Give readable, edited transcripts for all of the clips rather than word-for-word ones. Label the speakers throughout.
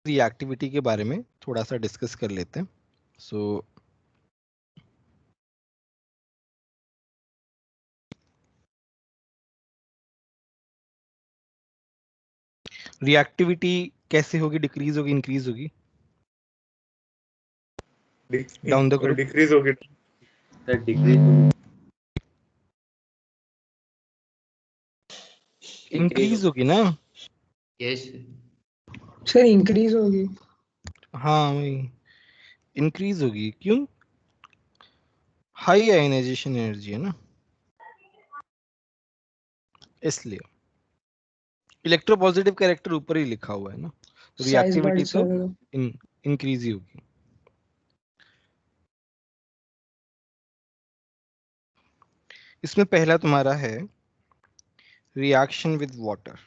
Speaker 1: Reactivity के बारे में थोड़ा सा डिस्कस कर लेते हैं. सो रिएक्टिविटी कैसे होगी, डिक्रीज होगी, इंक्रीज होगी? Down the group.
Speaker 2: डिक्रीज होगी.
Speaker 1: इंक्रीज होगी ना?
Speaker 3: यस
Speaker 4: सर इंक्रीज होगी.
Speaker 1: हाँ वही इंक्रीज होगी. क्यों? हाई आयनाइजेशन एनर्जी है ना, इसलिए. इलेक्ट्रोपॉजिटिव कैरेक्टर ऊपर ही लिखा हुआ है ना, तो
Speaker 4: साइज
Speaker 1: रिएक्टिविटी
Speaker 4: बढ़
Speaker 1: तो
Speaker 4: जाएगा.
Speaker 1: इंक्रीज ही होगी. इसमें पहला तुम्हारा है रिएक्शन विद वाटर.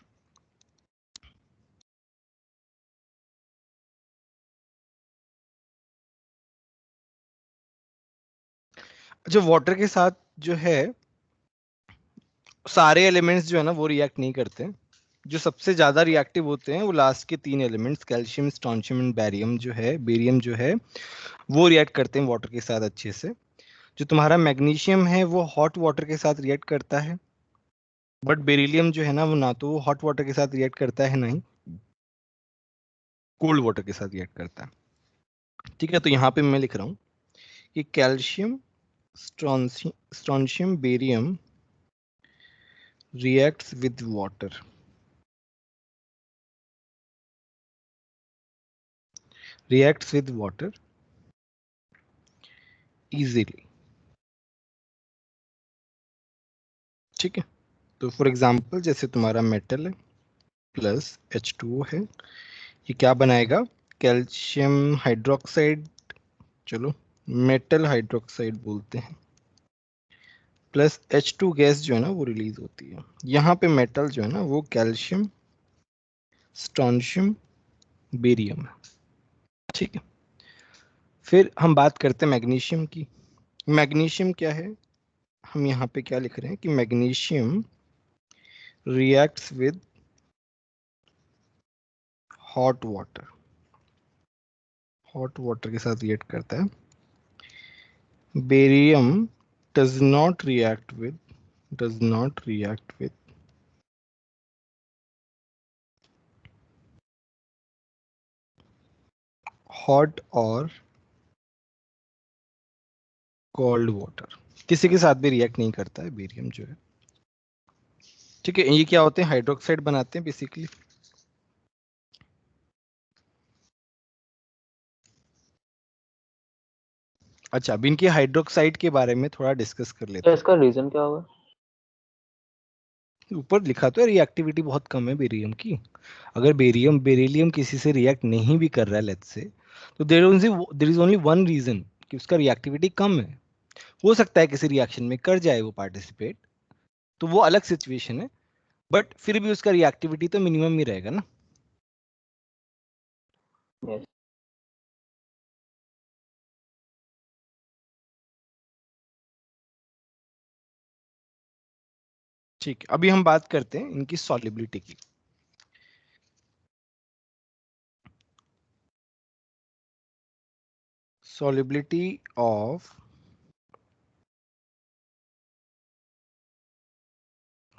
Speaker 1: जो वाटर के साथ जो है सारे एलिमेंट्स जो है ना वो रिएक्ट नहीं करते. जो सबसे ज्यादा रिएक्टिव होते हैं वो लास्ट के 3 elements calcium, strontium and barium जो है, बेरियम जो है, वो रिएक्ट करते हैं वाटर के साथ अच्छे से. जो तुम्हारा मैग्नीशियम है वो हॉट वाटर के साथ रिएक्ट करता है, बट बेरिलियम जो है ना वो ना तो हॉट वाटर के साथ रिएक्ट करता है, ना ही कोल्ड वाटर के साथ रिएक्ट करता है. ठीक है, तो यहाँ पे मैं लिख रहा हूँ कि calcium, strontium, barium reacts with water. Reacts with water easily. ठीक है, तो फॉर एग्जांपल जैसे तुम्हारा मेटल है प्लस H2O है, ये क्या बनाएगा? कैल्शियम हाइड्रोक्साइड, चलो मेटल हाइड्रोक्साइड बोलते हैं, प्लस H2 गैस जो है ना वो रिलीज होती है. यहाँ पे मेटल जो है ना वो कैल्शियम, स्ट्रोंशियम, बेरियम है. ठीक है, फिर हम बात करते हैं मैग्नीशियम की. मैग्नीशियम क्या है? हम यहाँ पे क्या लिख रहे हैं कि magnesium reacts with hot water. hot water के साथ रिएक्ट करता है. Barium does not react with hot or cold water. किसी के साथ भी रिएक्ट नहीं करता है बेरियम जो है. ठीक है, ये क्या होते हैं? हाइड्रोक्साइड बनाते हैं बेसिकली. अच्छा, अब इनके हाइड्रोक्साइड के बारे में थोड़ा डिस्कस कर लेते
Speaker 5: तो
Speaker 1: हैं.
Speaker 5: इसका रीजन क्या होगा?
Speaker 1: ऊपर लिखा तो है रिएक्टिविटी बहुत कम है बेरियम की. अगर बेरियम बेरिलियम किसी से रिएक्ट नहीं भी कर रहा है लेट्स से, तो there is only one reason कि उसका रिएक्टिविटी कम है. हो सकता है किसी रिएक्शन में कर जाए वो पार्टिसिपेट, तो वो अलग सिचुएशन है, बट फिर भी उसका रिएक्टिविटी तो मिनिमम ही रहेगा ना.
Speaker 5: यस
Speaker 1: ठीक है, अभी हम बात करते हैं इनकी सॉल्युबिलिटी की. Solubility of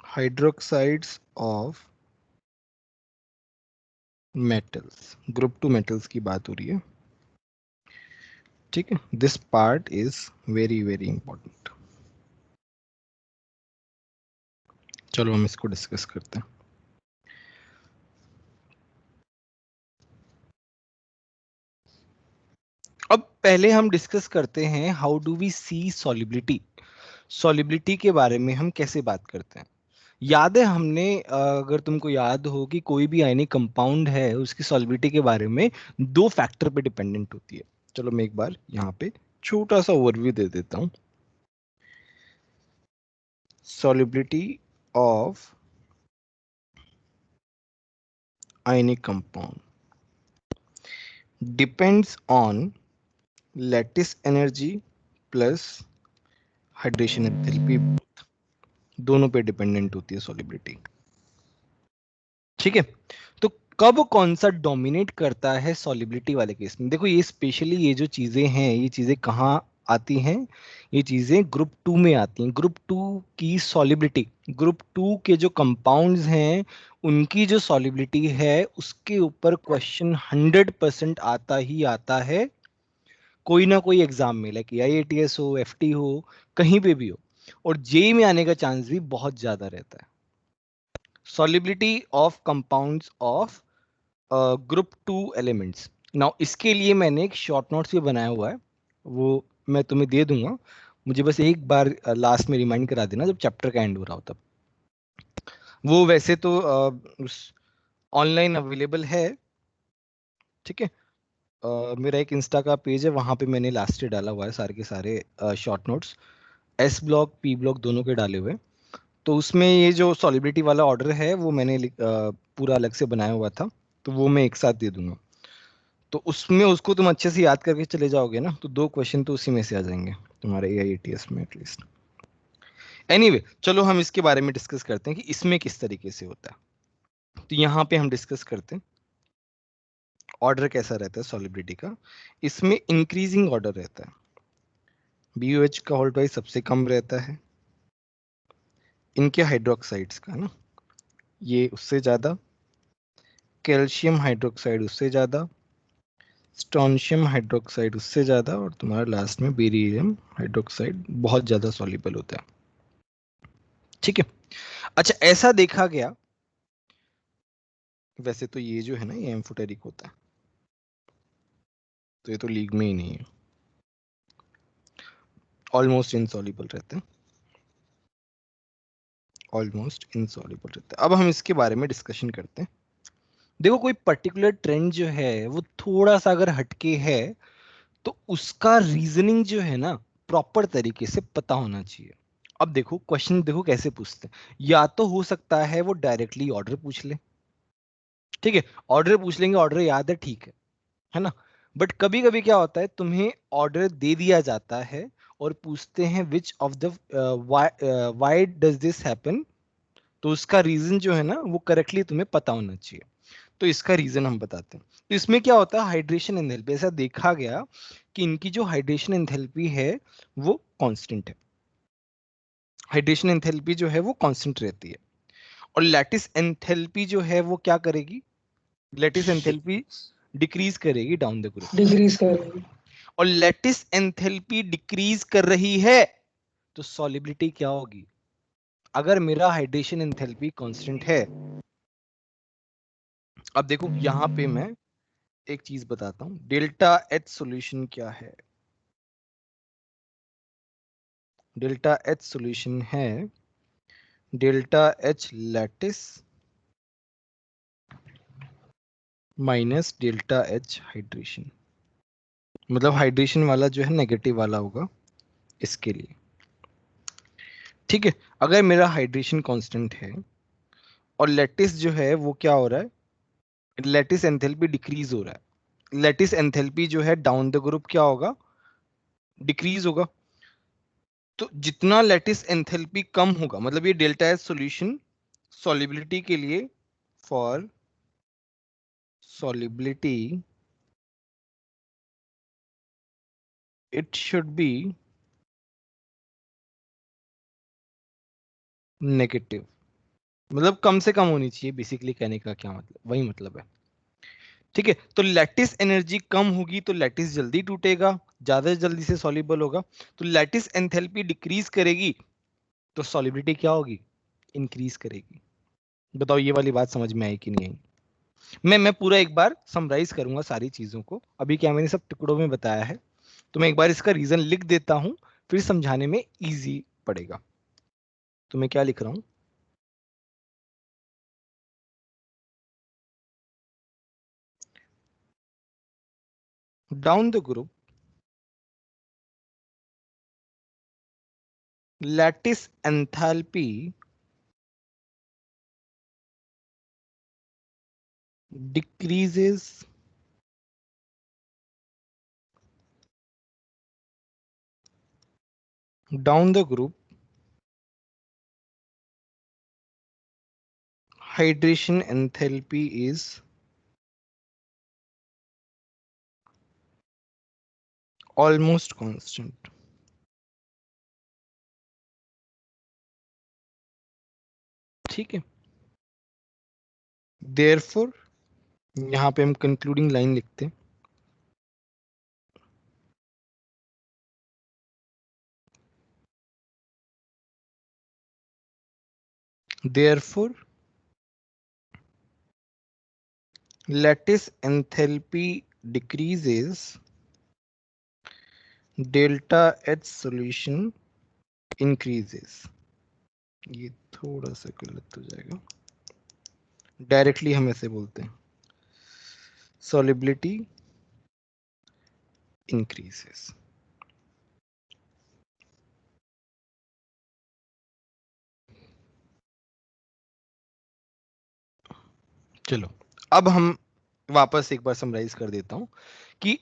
Speaker 1: hydroxides of metals, group 2 metals की बात हो रही है. ठीक है, this part is very very important. चलो हम इसको डिस्कस करते हैं. अब पहले हम डिस्कस करते हैं how do we see solubility. Solubility के बारे में हम कैसे बात करते हैं? याद है हमने अगर तुमको याद हो कि कोई भी आयनिक कंपाउंड है उसकी सॉल्युबिलिटी के बारे में 2 फैक्टर पे डिपेंडेंट होती है. चलो मैं एक बार यहाँ पे छोटा सा ओवरव्यू दे देता हूँ. Solubility of ionic compound depends on lattice energy plus hydration enthalpy, दोनों पे डिपेंडेंट होती है सॉल्युबिलिटी. ठीक है, तो कब कौन सा डोमिनेट करता है सॉलिबिलिटी वाले केस में? देखो ये स्पेशली ये जो चीजें हैं, ये चीजें कहाँ आती हैं? ये चीजें ग्रुप टू में आती हैं। ग्रुप टू की सॉलिबिलिटी, ग्रुप टू के जो कंपाउंड्स हैं उनकी जो सॉलिबिलिटी है उसके ऊपर क्वेश्चन 100% आता ही आता है, कोई ना कोई एग्जाम में, लाइक IITS हो, FT हो, कहीं पे भी हो। और जेई में आने का चांस भी बहुत ज्यादा रहता है। Solubility of compounds of group two elements. Now इसके लिए मैंने एक शॉर्ट नोट्स भी बनाया हुआ है, वो मैं तुम्हें दे दूंगा। मुझे बस एक बार लास्ट में रिमाइंड करा देना जब चैप्टर का एंड हो रहा हो तब। वो वैसे तो ऑनलाइन अवेलेबल है, ठीक है। मेरा एक इंस्टा का पेज है, वहां पे मैंने लास्ट ईयर डाला हुआ है सारे के सारे short notes, S block P block दोनों के डाले हुए हैं। तो उसमें ये जो सॉलिबिलिटी वाला ऑर्डर है वो मैंने पूरा अलग से बनाया हुआ था, तो वो मैं एक साथ दे दूंगा। तो उसमें उसको तुम अच्छे से याद करके चले जाओगे ना, तो 2 क्वेश्चन तो उसी में से आ जाएंगे तुम्हारे AITS में एटलीस्ट। एनीवे चलो हम इसके बारे में डिस्कस करते हैं कि इसमें किस तरीके से होता है। तो यहाँ पे हम डिस्कस करते हैं ऑर्डर कैसा रहता है सॉलिबिलिटी का। इसमें इंक्रीजिंग ऑर्डर रहता है, BOH का होल्ड वाइज सबसे कम रहता है, इनके हाइड्रोक्साइड्स का ना ये उससे ज्यादा, कैल्शियम हाइड्रोक्साइड उससे ज्यादा, स्ट्रोंशियम हाइड्रोक्साइड उससे ज्यादा, और तुम्हारा लास्ट में बेरिलियम हाइड्रोक्साइड बहुत ज्यादा सॉल्युबल होता है, ठीक है। अच्छा ऐसा देखा गया, वैसे तो ये जो है ना ये एम्फोटेरिक होता है, तो ये तो लीग में ही नहीं है, ऑलमोस्ट इनसॉल्युबल रहते हैं, ऑलमोस्ट इनसॉल्युबल रहते हैं। अब हम इसके बारे में डिस्कशन करते हैं। देखो कोई पर्टिकुलर ट्रेंड जो है वो थोड़ा सा अगर हटके है तो उसका रीजनिंग जो है ना प्रॉपर तरीके से पता होना चाहिए। अब देखो क्वेश्चन देखो कैसे पूछते हैं, या तो हो सकता है वो डायरेक्टली ऑर्डर पूछ ले, ठीक है, ऑर्डर पूछ लेंगे, ऑर्डर याद है ना। बट कभी कभी क्या होता है, तुम्हें ऑर्डर दे दिया जाता है और पूछते हैं which of the why does this happen, तो उसका रीजन जो है ना वो करेक्टली तुम्हें पता होना चाहिए। तो इसका रीजन हम बताते हैं। तो इसमें क्या होता है, हाइड्रेशन एंथैल्पी, ऐसा देखा गया कि इनकी जो हाइड्रेशन एंथैल्पी है वो कांस्टेंट है, हाइड्रेशन एंथैल्पी जो है वो कांस्टेंट रहती है। और लैटिस एंथैल्पी जो है वो क्या करेगी, लैटिस एंथैल्पी डिक्रीज करेगी डाउन द ग्रुप।
Speaker 4: डिक्रीज करेगी।
Speaker 1: और लैटिस एंथैल्पी डिक्रीज कर रही है तो सॉलिबिलिटी क्या होगी? अगर मेरा हाइड्रेशन एंथैल्पी कांस्टेंट है, अब देखो यहां पे मैं एक चीज बताता हूं, डेल्टा H सॉल्यूशन क्या है। डेल्टा H सॉल्यूशन है delta H lattice minus delta H hydration, मतलब हाइड्रेशन वाला जो है नेगेटिव वाला होगा इसके लिए, ठीक है। अगर मेरा हाइड्रेशन कांस्टेंट है और लैटिस जो है वो क्या हो रहा है, लैटिस एंथैल्पी डिक्रीज हो रहा है, लैटिस एंथैल्पी जो है डाउन द ग्रुप क्या होगा, डिक्रीज होगा। तो जितना लैटिस एंथैल्पी कम होगा, मतलब ये डेल्टा एच सॉल्यूशन सॉल्युबिलिटी के लिए, for solubility it should be negative, मतलब कम से कम होनी चाहिए, बेसिकली कहने का क्या मतलब, वही मतलब है, ठीक है। तो लैटिस एनर्जी कम होगी तो लैटिस जल्दी टूटेगा, ज्यादा जल्दी से सॉल्युबल होगा। तो लैटिस एंथैल्पी डिक्रीज करेगी तो सॉल्युबिलिटी क्या होगी, इंक्रीज करेगी। बताओ ये वाली बात समझ में आई कि नहीं आई? मैं पूरा एक बार समराइज करूंगा सारी चीजों को, अभी क्या मैंने सब टुकड़ों में बताया है, तो मैं एक बार इसका रीजन लिख देता हूं, फिर समझाने में इजी पड़ेगा। तो मैं क्या लिख रहा हूं, down the group lattice enthalpy decreases down the group, hydration enthalpy is almost constant. ठीक है, देयरफॉर यहाँ पे हम कंक्लूडिंग लाइन लिखते हैं, therefore lattice enthalpy decreases, delta H solution increases। ये थोड़ा सा गलत हो जाएगा, डायरेक्टली हम ऐसे बोलते हैं solubility increases। चलो अब हम वापस एक बार समराइज कर देता हूं कि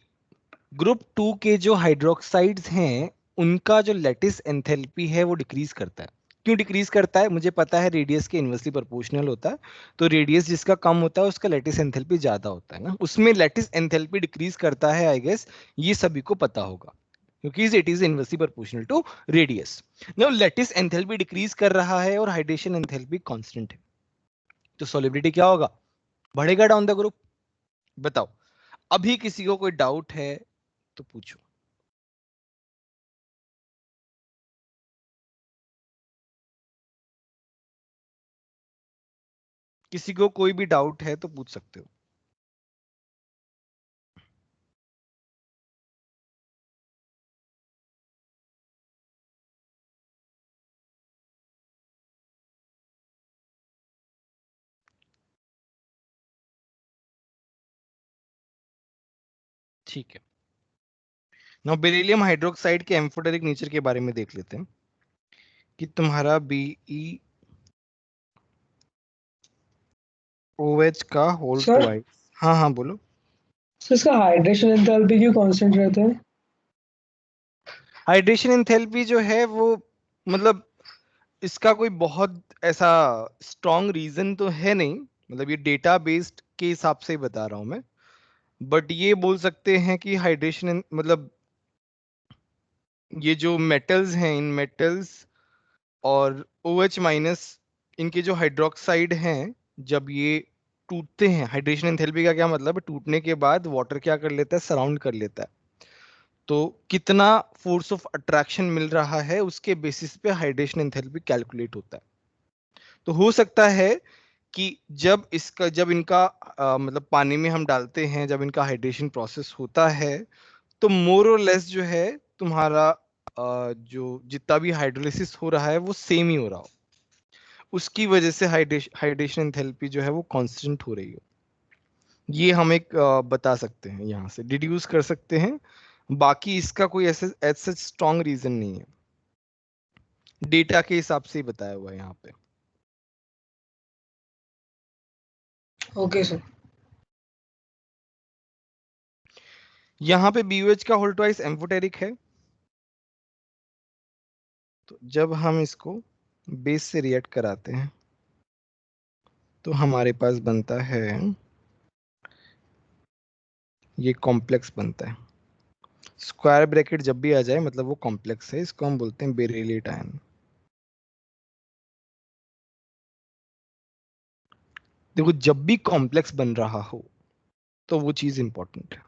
Speaker 1: ग्रुप 2 के जो हाइड्रोक्साइड्स हैं उनका जो लैटिस एंथैल्पी है वो डिक्रीज करता है। क्यों डिक्रीज करता है? मुझे पता है रेडियस के इनवर्सली प्रोपोर्शनल होता है, तो रेडियस जिसका कम होता है उसका लैटिस एंथैल्पी ज्यादा होता है ना, उसमें लैटिस एंथैल्पी डिक्रीज करता है। आई गेस ये सभी को पता होगा क्योंकि it is inversely proportional to radius. Now lattice enthalpy decrease कर रहा है और हाइड्रेशन एंथैल्पी कांस्टेंट है, तो सॉलिबिलिटी क्या होगा? बढ़ेगा डाउन द ग्रुप। बताओ, अभी किसी को कोई डाउट है तो पूछो। किसी को कोई भी डाउट है तो पूछ सकते हो। ठीक है, नाउ बेरिलियम हाइड्रोक्साइड के एम्फोटेरिक नेचर के बारे में देख लेते हैं कि तुम्हारा BeOH का होल
Speaker 4: सर
Speaker 1: ट्वाइस। हाँ हाँ बोलो।
Speaker 4: सर इसका हाइड्रेशन एंथैल्पी क्यों कांस्टेंट रहता है?
Speaker 1: हाइड्रेशन एंथैल्पी जो है वो, मतलब इसका कोई बहुत ऐसा स्ट्रॉन्ग रीजन तो है नहीं, मतलब ये डेटा बेस्ड के हिसाब से ही बता रहा हूं मैं। बट ये बोल सकते हैं कि हाइड्रेशन मतलब ये जो मेटल्स हैं, इन मेटल्स और OH माइनस, इनके जो हाइड्रोक्साइड हैं, जब ये टूटते हैं, हाइड्रेशन एंथैल्पी का क्या मतलब है? टूटने के बाद वाटर क्या कर लेता है? सराउंड कर लेता है। तो कितना फोर्स ऑफ अट्रैक्शन मिल रहा है उसके बेसिस पे हाइड्रेशन एंथैल्पी कैलकुलेट होता है। तो हो सकता है कि जब इनका मतलब पानी में हम डालते हैं, जब इनका हाइड्रेशन प्रोसेस होता है, तो मोर और लेस जो है तुम्हारा जो जितना भी हाइड्रोलिसिस हो रहा है वो सेम ही हो रहा हो, उसकी वजह से हाइड्रेशन एंथैल्पी जो है वो कांस्टेंट हो रही हो। ये हम एक बता सकते हैं, यहाँ से डिड्यूस कर सकते हैं। बाकी इसका कोई ऐसे ऐसा स्ट्रॉन्ग रीजन नहीं है, डेटा के हिसाब से ही बताया हुआ है यहाँ पे।
Speaker 4: Okay sir.
Speaker 1: यहाँ पे BOH का होल ट्वाइस एम्फोटेरिक है, तो जब हम इसको बेस से रिएक्ट कराते हैं तो हमारे पास बनता है, ये कॉम्प्लेक्स बनता है। स्क्वायर ब्रैकेट जब भी आ जाए मतलब वो कॉम्प्लेक्स है, इसको हम बोलते हैं बेरिलियट आयन। देखो, जब भी कॉम्प्लेक्स बन रहा हो तो वो चीज इंपॉर्टेंट है।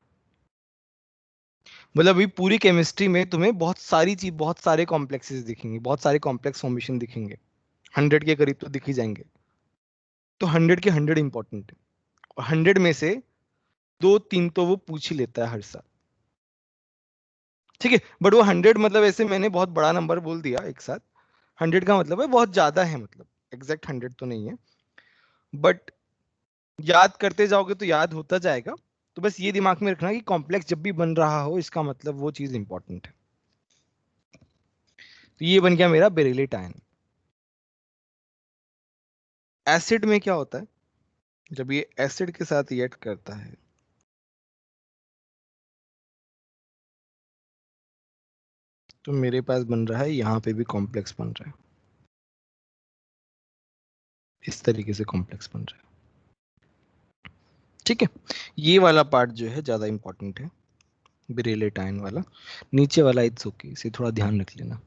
Speaker 1: मतलब अभी पूरी केमिस्ट्री में तुम्हें बहुत सारे कॉम्प्लेक्सेस दिखेंगे, बहुत सारे कॉम्प्लेक्स फॉर्मेशन दिखेंगे, 100 के करीब तो दिख ही जाएंगे। तो 100 के 100 इंपॉर्टेंट है, और 100 में से 2-3 तो वो पूछ ही लेता है हर साल। ठीक है, बट वो 100 मतलब ऐसे मैंने बहुत बड़ा नंबर बोल दिया एक साथ। 100 का मतलब है बहुत ज्यादा है, मतलब एग्जैक्ट 100 तो नहीं है, बट याद करते जाओगे तो याद होता जाएगा। तो बस ये दिमाग में रखना कि कॉम्प्लेक्स जब भी बन रहा हो इसका मतलब वो चीज इंपॉर्टेंट है। तो ये बन गया मेरा बेरिलेट आयन। एसिड में क्या होता है? जब ये एसिड के साथ रिएक्ट करता है तो मेरे पास बन रहा है, यहाँ पे भी कॉम्प्लेक्स बन रहा है, इस तरीके से कॉम्प्लेक्स बन रहा है। ठीक है, ये वाला पार्ट जो है ज्यादा इंपॉर्टेंट है। बेरिलेट आयन वाला, नीचे वाला इट्स ओके, इसे थोड़ा ध्यान रख लेना।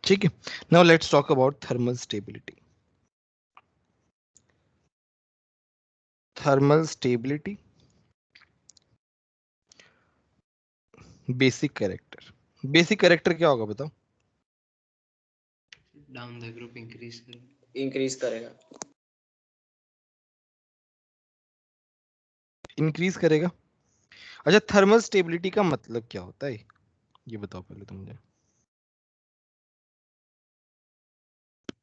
Speaker 1: ठीक है, now let's talk about thermal stability. Thermal stability, basic character. Basic character क्या होगा बताओ?
Speaker 2: डाउन द ग्रुप इंक्रीज
Speaker 3: करेगा।
Speaker 1: इंक्रीज करेगा। अच्छा, थर्मल स्टेबिलिटी का मतलब क्या होता है ये बताओ पहले तुम मुझे।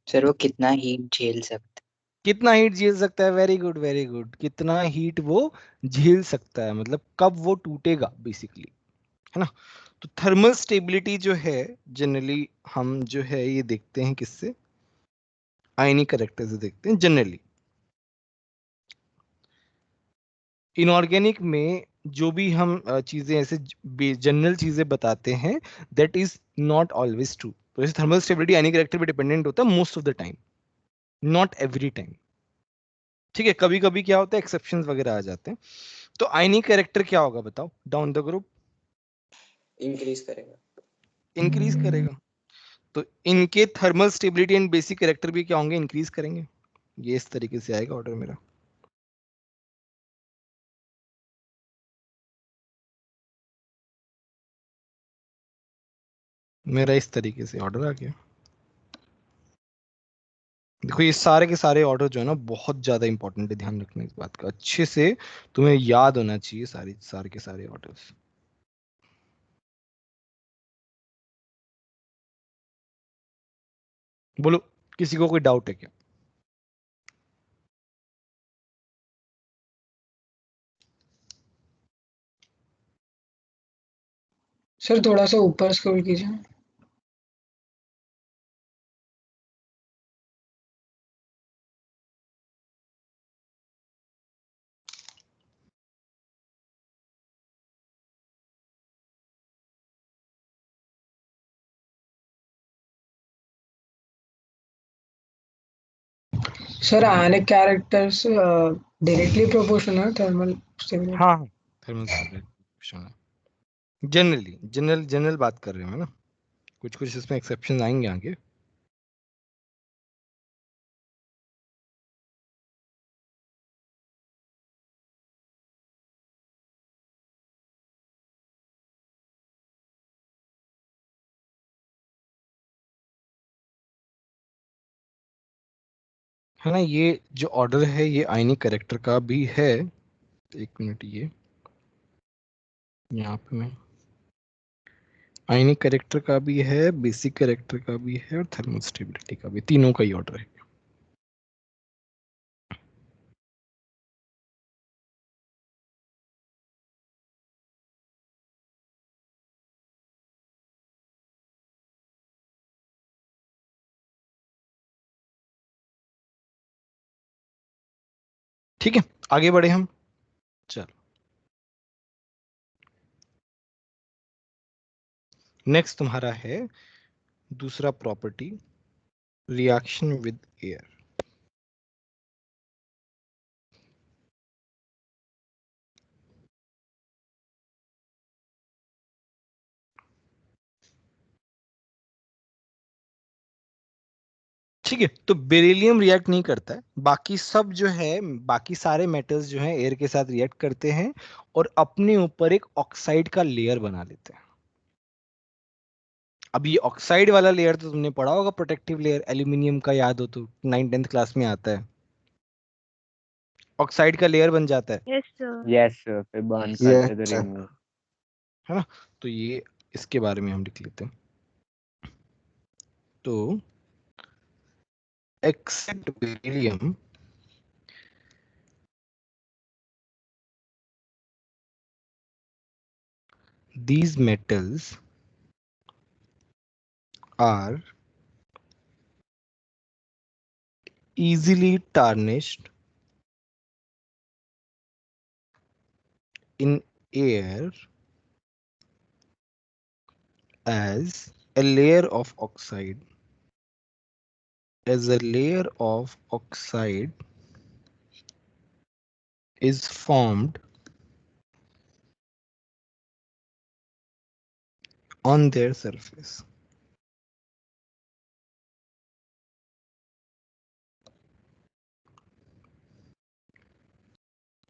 Speaker 3: सर वो कितना हीट झेल सकता
Speaker 1: कितना हीट झेल सकता है, वेरी गुड वेरी गुड, कितना हीट वो झेल सकता है, मतलब कब वो टूटेगा बेसिकली, है ना। तो थर्मल स्टेबिलिटी जो है जनरली हम जो है ये देखते हैं किससे, आयनिक कैरेक्टर से देखते हैं जनरली। इनऑर्गेनिक में जो भी हम चीजें ऐसे जनरल चीजें बताते हैं, that is not always true. तो जैसे थर्मल स्टेबिलिटी आयनिक कैरेक्टर पे डिपेंडेंट होता है most of the time, not every time. ठीक है, कभी कभी क्या होता है एक्सेप्शंस वगैरह आ जाते हैं। तो आयनिक कैरेक्टर क्या होगा बताओ, डाउन द ग्रुप
Speaker 3: इंक्रीज करेगा।
Speaker 1: इंक्रीज करेगा। तो इनके thermal stability and basic character भी क्या होंगे, इंक्रीज करेंगे। ये इस तरीके से आएगा ऑर्डर मेरा। मेरा इस तरीके से ऑर्डर आ गया। देखो ये सारे के सारे ऑर्डर जो है ना बहुत ज्यादा इंपॉर्टेंट है, ध्यान रखना इस बात का अच्छे से, तुम्हें याद होना चाहिए सारे के सारे ऑर्डर्स। बोलो, किसी को कोई डाउट है क्या?
Speaker 4: सर थोड़ा सा ऊपर स्क्रॉल कीजिए। Sir ionic characters directly proportional thermal stability.
Speaker 1: हाँ हाँ, थर्मल स्टेबिलिटी जनरली, जनरल बात कर रहे हो ना, कुछ कुछ इसमें एक्सेप्शन आएंगे आगे। है ना, ये जो ऑर्डर है ये आयनिक कैरेक्टर का भी है। एक मिनट, ये यहाँ पे मैं आयनिक कैरेक्टर का भी है, बेसिक कैरेक्टर का भी है और थर्मल स्टेबिलिटी का भी, तीनों का ही ऑर्डर है। ठीक है, आगे बढ़े हम। चलो नेक्स्ट तुम्हारा है दूसरा प्रॉपर्टी, रिएक्शन विद एयर। ठीक है, तो बेरिलियम रिएक्ट नहीं करता है, बाकी सब जो है, बाकी सारे मेटल्स जो हैं एयर के साथ रिएक्ट करते हैं और अपने ऊपर एक ऑक्साइड का लेयर बना लेते हैं। अब ये ऑक्साइड वाला लेयर तो तुमने पढ़ा होगा, प्रोटेक्टिव लेयर एल्यूमिनियम का, याद हो तो 9th 10th क्लास में आता है, ऑक्साइड का लेयर बन जाता है,
Speaker 5: यस सर।
Speaker 3: यस सर, फिर बर्न
Speaker 1: Yes,
Speaker 3: करते तो
Speaker 1: sir.
Speaker 3: रिमूव।
Speaker 1: है ना। तो ये इसके बारे में हम लिख लेते हैं। तो except beryllium, these metals are easily tarnished in air as a layer of oxide, as a layer of oxide is formed on their surface.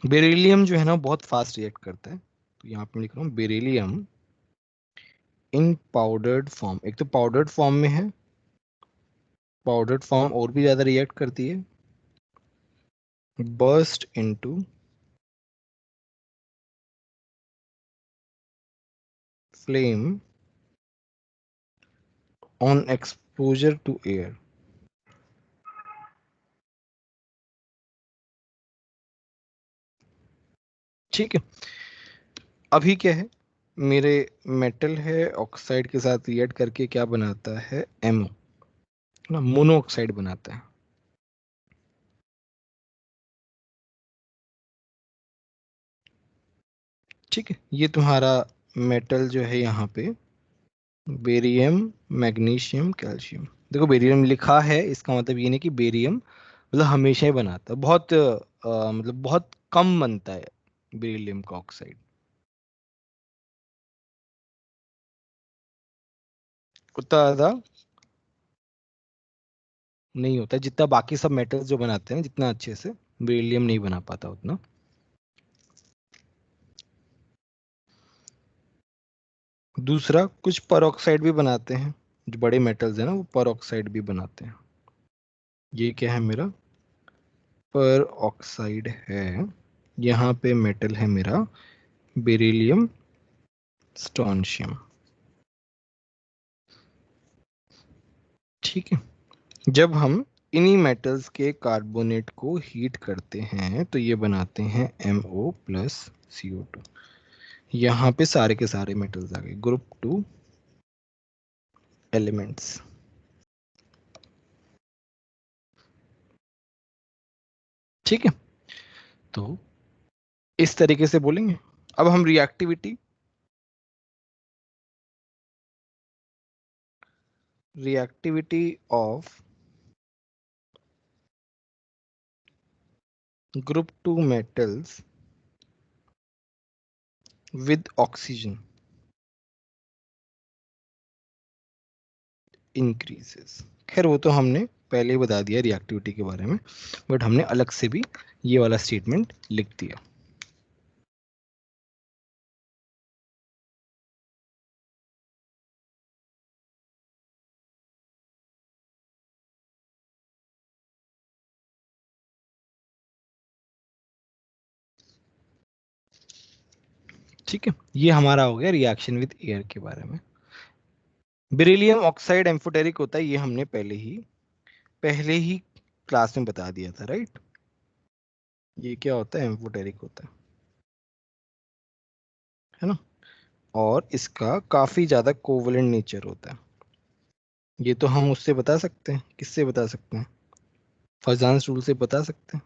Speaker 1: Beryllium जो है ना बहुत फास्ट रिएक्ट करता है, तो यहाँ पे लिख रहा हूँ बेरिलियम इन पाउडर्ड फॉर्म। एक तो पाउडर्ड फॉर्म में है, पाउडर्ड फॉर्म और भी ज्यादा रिएक्ट करती है, burst into flame on exposure to air. ठीक है, अभी क्या है, मेरे मेटल है ऑक्साइड के साथ रिएक्ट करके क्या बनाता है, एमओ ना, मोनोऑक्साइड बनाता है। ठीक है, ये तुम्हारा मेटल जो है यहाँ पे बेरियम, मैग्नीशियम, कैल्शियम। देखो बेरियम लिखा है, इसका मतलब ये नहीं कि बेरियम मतलब हमेशा ही बनाता है, बहुत मतलब बहुत कम बनता है बेरिलियम का ऑक्साइड, उतना ज्यादा नहीं होता है जितना बाकी सब मेटल्स जो बनाते हैं, जितना अच्छे से बेरिलियम नहीं बना पाता उतना। दूसरा, कुछ परऑक्साइड भी बनाते हैं, जो बड़े मेटल्स है ना वो परऑक्साइड भी बनाते हैं। ये क्या है मेरा पर ऑक्साइड है, यहाँ पे मेटल है मेरा बेरिलियम स्ट्रोंशियम। ठीक है, जब हम इन्हीं मेटल्स के कार्बोनेट को हीट करते हैं तो ये बनाते हैं MO प्लस CO2। यहाँ पे सारे के सारे मेटल्स आ गए, ग्रुप 2 एलिमेंट्स। ठीक है, तो इस तरीके से बोलेंगे। अब हम reactivity of group 2 metals with oxygen increases. खैर वो तो हमने पहले ही बता दिया रिएक्टिविटी के बारे में, बट हमने अलग से भी ये वाला स्टेटमेंट लिख दिया। ठीक है, ये हमारा हो गया रिएक्शन विद एयर के बारे में। बेरिलियम ऑक्साइड एम्फोटेरिक होता है, ये हमने पहले ही क्लास में बता दिया था, राइट। ये क्या होता है, एम्फोटेरिक होता है ना, और इसका काफी ज्यादा कोवलेंट नेचर होता है। ये तो हम उससे बता सकते हैं, किससे बता सकते हैं, फजांस रूल से बता सकते हैं।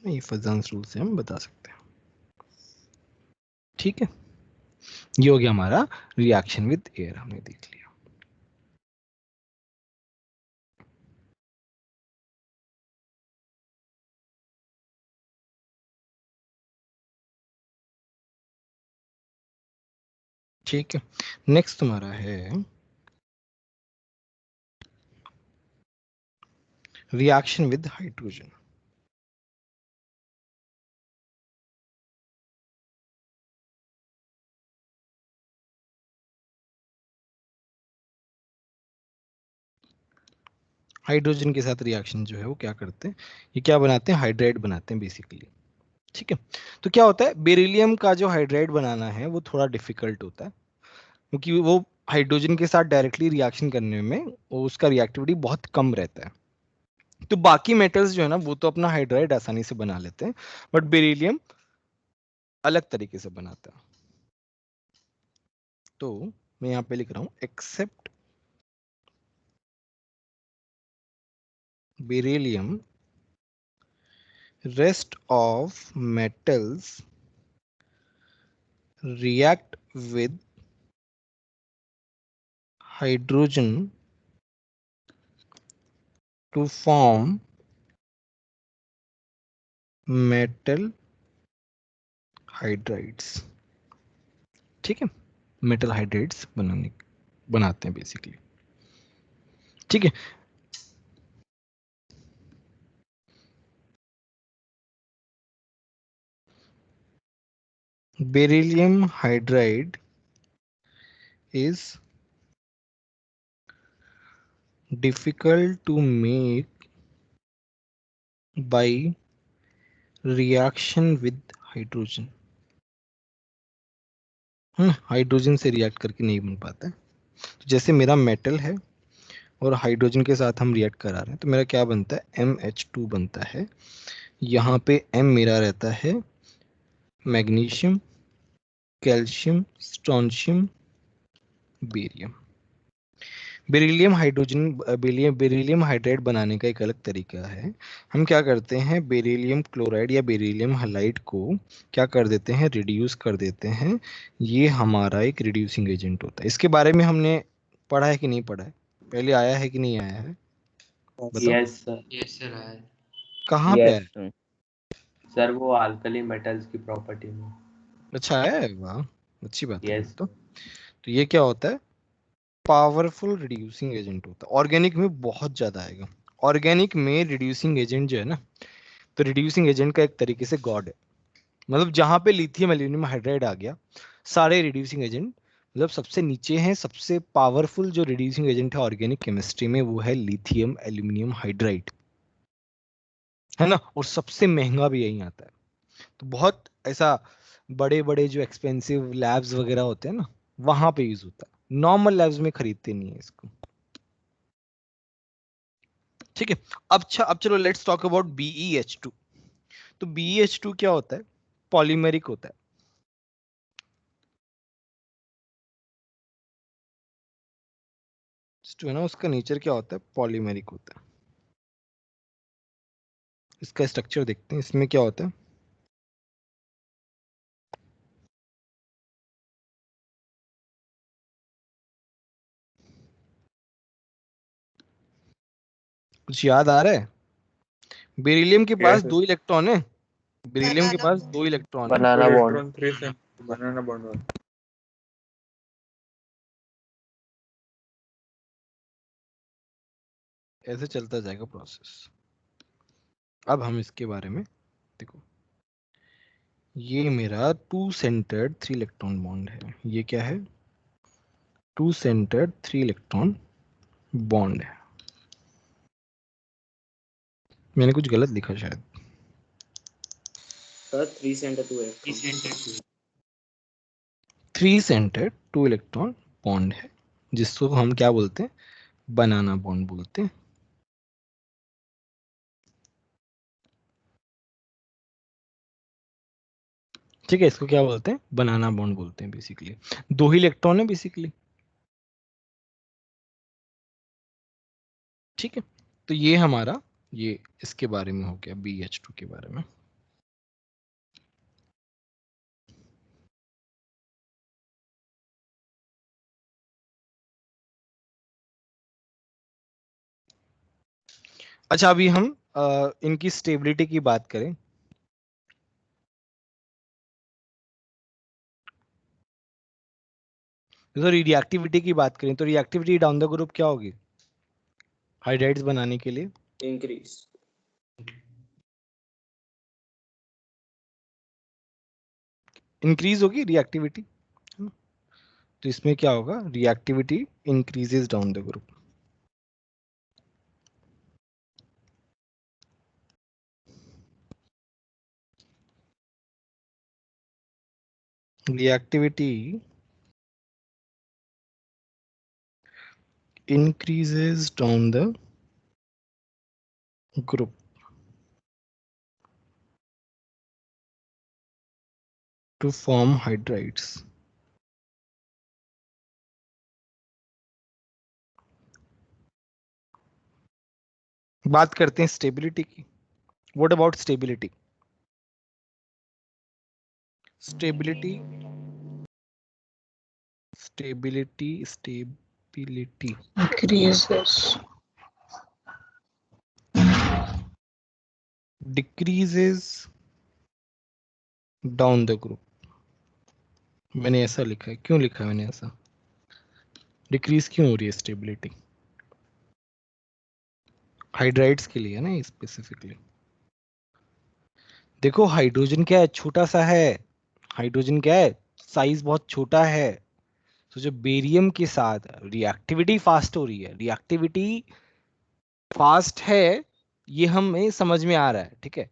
Speaker 1: नहीं, फजांस रूल से हम बता सकते हैं। ठीक है, ये हो गया हमारा रिएक्शन विद एयर, हमने देख लिया। ठीक है, नेक्स्ट तुम्हारा है रिएक्शन विद हाइड्रोजन। हाइड्रोजन के साथ रिएक्शन जो है वो क्या करते हैं, ये क्या बनाते हैं, हाइड्राइड बनाते हैं बेसिकली। ठीक है, तो क्या होता है, बेरिलियम का जो हाइड्राइड बनाना है वो थोड़ा डिफिकल्ट होता है, क्योंकि वो हाइड्रोजन के साथ डायरेक्टली रिएक्शन करने में वो उसका रिएक्टिविटी बहुत कम रहता है। तो बाकी मेटल्स जो है ना वो तो अपना हाइड्राइड आसानी से बना लेते हैं, बट बेरिलियम अलग तरीके से बनाता है। तो मैं यहाँ पे लिख रहा हूँ except beryllium rest of metals react with hydrogen to form metal hydrides। ठीक है, मेटल हाइड्राइड्स बनाते हैं बेसिकली। ठीक है, beryllium hydride is difficult to make by reaction with hydrogen। Hydrogen से रिएक्ट करके नहीं बन पाता है। तो जैसे मेरा मेटल है और हाइड्रोजन के साथ हम रिएक्ट करा रहे हैं तो मेरा क्या बनता है, MH2 बनता है। यहाँ पे M मेरा रहता है magnesium, calcium, strontium, barium. Beryllium hydrogen beryllium hydride बनाने का एक अलग तरीका है। हम क्या करते हैं, बेरिलियम क्लोराइड या बेरिलियम हैलाइड को क्या कर देते हैं, रिड्यूस कर देते हैं। ये हमारा एक रिड्यूसिंग एजेंट होता है। इसके बारे में हमने पढ़ा है कि नहीं पढ़ा है, पहले आया है कि नहीं आया है, बताओ।
Speaker 2: Yes sir.
Speaker 3: यस सर आया।
Speaker 1: कहाँ पे आया है?
Speaker 2: सर वो अल्कली मेटल्स की प्रॉपर्टी में।
Speaker 1: अच्छा है, वाह, अच्छी बात है।
Speaker 2: यस।
Speaker 1: तो ये क्या होता है, पावरफुल रिड्यूसिंग एजेंट होता है। ऑर्गेनिक में बहुत ज्यादा आएगा। ऑर्गेनिक में रिड्यूसिंग एजेंट जो है ना, तो रिड्यूसिंग एजेंट का एक तरीके से गॉड है। मतलब जहां पे लिथियम एल्यूमिनियम हाइड्राइड आ गया, सारे रिड्यूसिंग एजेंट मतलब सबसे नीचे हैं। सबसे पावरफुल जो रिड्यूसिंग एजेंट है ऑर्गेनिक केमिस्ट्री में वो है लिथियम एल्यूमिनियम हाइड्राइड, है ना। और सबसे महंगा भी यही आता है। तो बहुत ऐसा बड़े बड़े जो एक्सपेंसिव लैब्स वगैरह होते हैं ना, वहां पे यूज होता है। नॉर्मल लैब्स में खरीदते नहीं है इसको। ठीक है, अब चलो लेट्स टॉक अबाउट BeH2। तो BeH2 क्या होता है, पॉलीमेरिक होता है। है ना, उसका नेचर क्या होता है, पॉलीमेरिक होता है। इसका स्ट्रक्चर देखते हैं, इसमें क्या होता है, कुछ याद आ रहा है। बेरिलियम के पास 2 इलेक्ट्रॉन है, बेरिलियम के पास 2 इलेक्ट्रॉन है।
Speaker 2: बनाना बॉन्ड।
Speaker 5: इलेक्ट्रॉन 3 से बनाना बॉन्ड।
Speaker 1: ऐसे चलता जाएगा प्रोसेस। अब हम इसके बारे में देखो, ये मेरा 2 सेंटर्ड 3 इलेक्ट्रॉन बॉन्ड है। ये क्या है, 2 सेंटर्ड 3 इलेक्ट्रॉन बॉन्ड है। मैंने कुछ गलत लिखा शायद।
Speaker 5: सर 3 सेंटर 2 है।
Speaker 1: 3 सेंटर्ड 2 इलेक्ट्रॉन बॉन्ड है, जिसको हम क्या बोलते हैं, बनाना बॉन्ड बोलते हैं। ठीक है, इसको क्या बोलते हैं, बनाना बॉन्ड बोलते हैं। बेसिकली 2 ही इलेक्ट्रॉन है बेसिकली। ठीक है, तो ये हमारा ये इसके बारे में हो गया, BH2 के बारे में। अच्छा, अभी हम इनकी स्टेबिलिटी की बात करें। तो रिएक्टिविटी की बात करें तो रिएक्टिविटी डाउन द ग्रुप क्या होगी, हाइड्राइड्स बनाने के लिए
Speaker 5: इंक्रीज।
Speaker 1: इंक्रीज होगी रिएक्टिविटी। तो इसमें क्या होगा, reactivity increases down the group. Reactivity increases down the group to form hydrides। बात करते हैं स्टेबिलिटी की। What about stability, stability stability stability
Speaker 4: Increases.
Speaker 1: decreases down the group। मैंने ऐसा लिखा है, क्यों लिखा है मैंने ऐसा? डिक्रीज क्यों हो रही है स्टेबिलिटी? हाइड्राइड्स के लिए है ना स्पेसिफिकली। देखो हाइड्रोजन क्या है, छोटा सा है। हाइड्रोजन क्या है, साइज बहुत छोटा है। तो जो बेरियम के साथ रिएक्टिविटी फास्ट हो रही है, रिएक्टिविटी फास्ट है, ये हमें समझ में आ रहा है, ठीक है।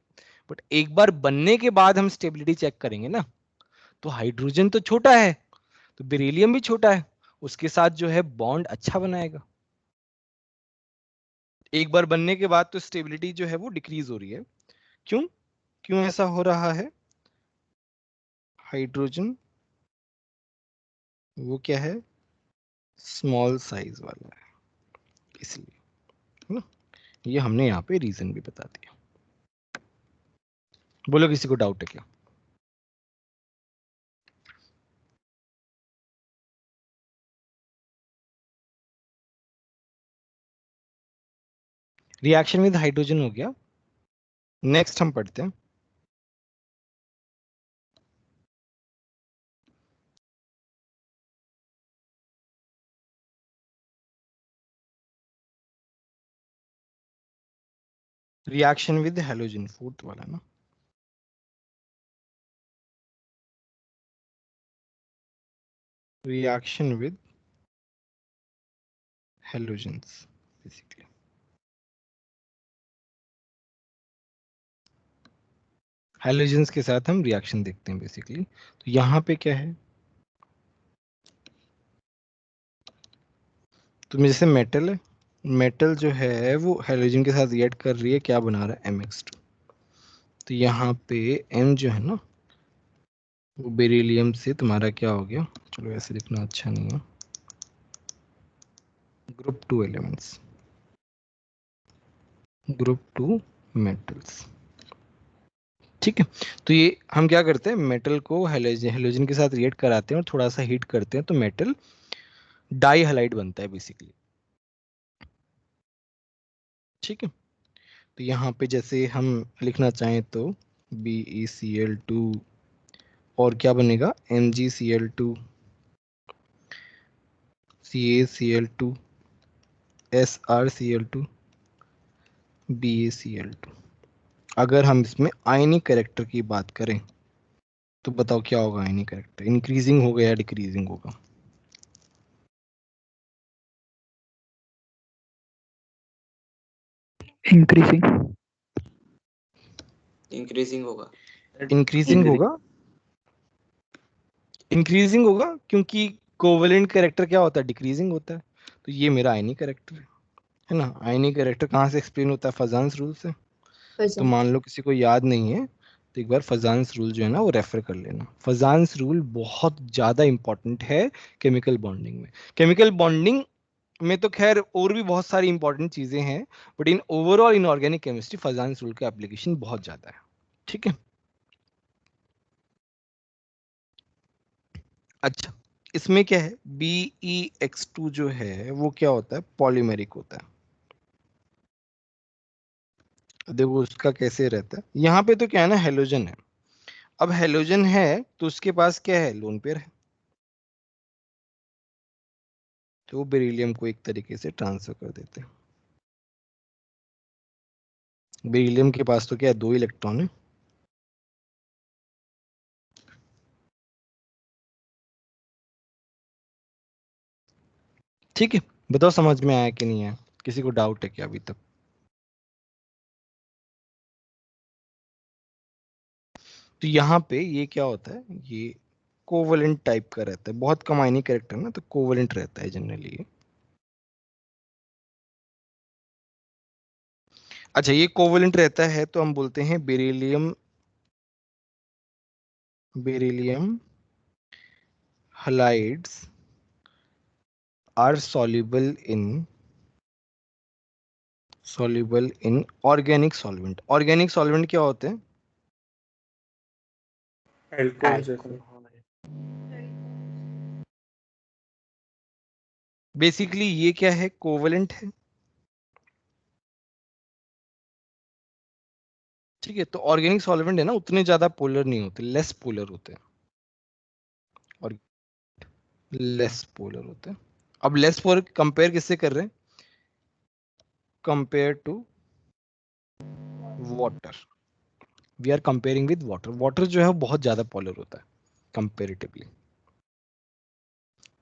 Speaker 1: बट एक बार बनने के बाद हम स्टेबिलिटी चेक करेंगे ना, तो हाइड्रोजन तो छोटा है, तो बेरिलियम भी छोटा है, उसके साथ जो है बॉन्ड अच्छा बनाएगा। एक बार बनने के बाद तो स्टेबिलिटी जो है वो डिक्रीज हो रही है। क्यों क्यों ऐसा हो रहा है? हाइड्रोजन वो क्या है, स्मॉल साइज वाला है, इसलिए, है ना। ये हमने यहाँ पे रीजन भी बता दिया। बोलो किसी को डाउट है क्या? रिएक्शन विद हाइड्रोजन हो गया। नेक्स्ट हम पढ़ते हैं रिएक्शन विद हेलोजन, फोर्थ वाला ना। Reaction with halogens basically. Halogens के साथ हम रिएक्शन देखते हैं बेसिकली। तो यहाँ पे क्या है, तो जैसे मेटल है, मेटल जो है वो हेलोजन के साथ रिएक्ट कर रही है, क्या बना रहा है, MX2। तो यहाँ पे M जो है ना, वो बेरिलियम से तुम्हारा क्या हो गया, चलो ऐसे लिखना अच्छा नहीं है, ग्रुप 2 एलिमेंट्स, ग्रुप 2 मेटल्स, ठीक है। तो ये हम क्या करते हैं, मेटल को हेलोजन के साथ रिएक्ट कराते हैं और थोड़ा सा हीट करते हैं, तो मेटल डाई हैलाइड बनता है बेसिकली, ठीक है। तो यहाँ पे जैसे हम लिखना चाहें तो BeCl2, और क्या बनेगा, MgCl2, CaCl2, SrCl2, BaCl2। अगर हम इसमें आयनिक कैरेक्टर की बात करें तो बताओ क्या होगा, आयनिक कैरेक्टर इंक्रीजिंग होगा या डिक्रीजिंग होगा?
Speaker 3: इंक्रीजिंग।
Speaker 5: इंक्रीजिंग होगा।
Speaker 1: इंक्रीजिंग होगा। इंक्रीजिंग होगा क्योंकि कोवेलेंट कैरेक्टर क्या होता है, डिक्रीजिंग होता है। तो ये मेरा आयनिक कैरेक्टर है ना। आयनिक कैरेक्टर कहाँ से एक्सप्लेन होता है, फजान्स रूल से। तो मान लो किसी को याद नहीं है, तो एक बार फजान्स रूल जो है ना वो रेफर कर लेना। फजान्स रूल बहुत ज्यादा इंपॉर्टेंट है केमिकल बॉन्डिंग में। केमिकल बॉन्डिंग में तो खैर और भी बहुत सारी इंपॉर्टेंट चीजें हैं, but in overall in organic chemistry फजान्स rule का एप्लीकेशन बहुत ज्यादा है, ठीक है। अच्छा, इसमें क्या है, BeX2 जो है वो क्या होता है, पॉलीमेरिक होता है। देखो उसका कैसे रहता है, यहाँ पे तो क्या है ना, हेलोजन है। अब हेलोजन है तो उसके पास क्या है, लोन पेयर है, तो वो बेरिलियम को एक तरीके से ट्रांसफर कर देते हैं। बेरिलियम के पास तो क्या है, 2 इलेक्ट्रॉन है, ठीक है। बताओ समझ में आया कि नहीं आया, किसी को डाउट है क्या अभी तक? तो यहाँ पे ये क्या होता है, ये कोवलेंट टाइप का रहता है, बहुत कम आयनिक कैरेक्टर ना, तो कोवलेंट रहता है जनरली। अच्छा, ये कोवलेंट रहता है तो हम बोलते हैं beryllium, beryllium halides are soluble in organic solvent। Organic solvent क्या होते हैं,
Speaker 5: एल्कोहल जैसे।
Speaker 1: बेसिकली ये क्या है, कोवलेंट है, ठीक है। तो ऑर्गेनिक सॉल्वेंट है ना, उतने ज्यादा पोलर नहीं होते, लेस पोलर होते हैं। लेस पोलर होते हैं। अब लेस पोलर कंपेयर किससे कर रहे हैं? Compare to water. We are comparing with water. Water जो है वो बहुत ज्यादा पोलर होता है कंपेरेटिवली।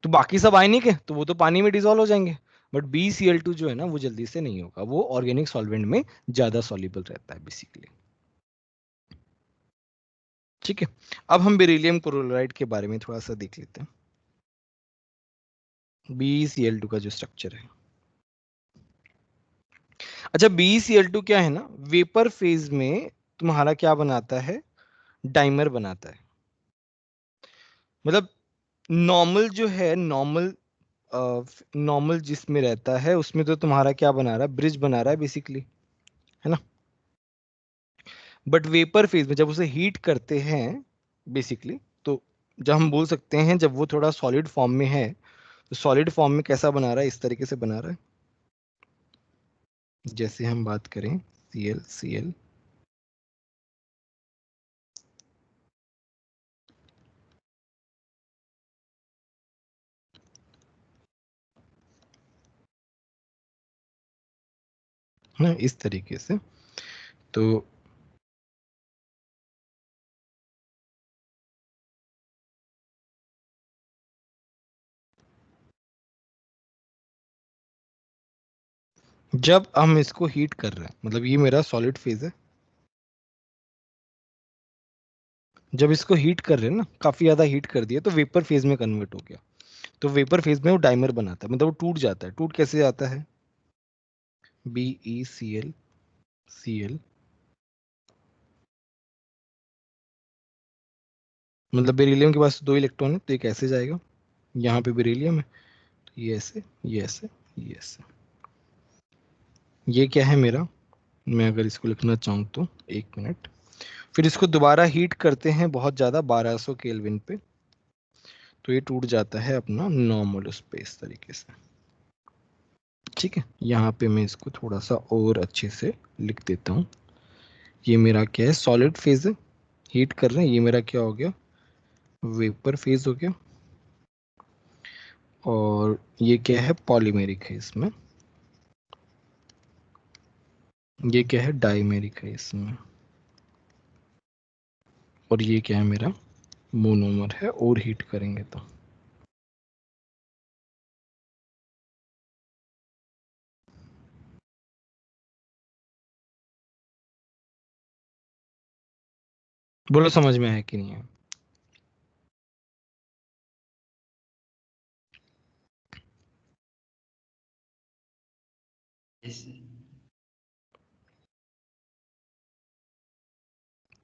Speaker 1: तो बाकी सब आयनिक है तो वो तो पानी में डिसॉल्व हो जाएंगे, बट BeCl2 जो है ना वो जल्दी से नहीं होगा, वो ऑर्गेनिक सॉल्वेंट में ज्यादा सॉल्युबल रहता है बेसिकली। ठीक है, अब हम बेरिलियम क्लोराइड के बारे में थोड़ा सा देख लेते हैं। BeCl2 का जो स्ट्रक्चर है, अच्छा BeCl2 क्या है ना, वेपर फेज में तुम्हारा क्या बनाता है, डाइमर बनाता है। मतलब नॉर्मल जो है, नॉर्मल जिसमें रहता है उसमें तो तुम्हारा क्या बना रहा है, ब्रिज बना रहा है बेसिकली, है ना। बट वेपर फेज में जब उसे हीट करते हैं बेसिकली, तो जब हम बोल सकते हैं जब वो थोड़ा सॉलिड फॉर्म में है, तो सॉलिड फॉर्म में कैसा बना रहा है, इस तरीके से बना रहा है। जैसे हम बात करें Cl ना, इस तरीके से। तो जब हम इसको हीट कर रहे हैं, मतलब ये मेरा सॉलिड फेज है, जब इसको हीट कर रहे हैं ना, काफी ज्यादा हीट कर दिया तो वेपर फेज में कन्वर्ट हो गया। तो वेपर फेज में वो डाइमर बनाता है, मतलब वो टूट जाता है। टूट कैसे जाता है, BeCl मतलब बेरिलियम के पास 2 इलेक्ट्रॉन है तो एक ऐसे जाएगा, यहाँ पे बेरिलियम है तो ये ऐसे, ये ऐसे, ये ऐसे। ये क्या है मेरा, मैं अगर इसको लिखना चाहूँ तो 1 मिनट। फिर इसको दोबारा हीट करते हैं बहुत ज़्यादा 1200 केल्विन पे, तो ये टूट जाता है अपना नॉर्मल उस पे इस तरीके से। ठीक है, यहाँ पे मैं इसको थोड़ा सा और अच्छे से लिख देता हूँ। ये मेरा क्या है, सॉलिड फेज है, हीट कर रहे हैं। ये मेरा क्या हो गया, वेपर फेज हो गया। और ये क्या है, पॉलीमेरिक है इसमें। ये क्या है, डाइमेरिक है इसमें। और ये क्या है मेरा, मोनोमर है। और हीट करेंगे तो बोलो समझ में आया कि नहीं है।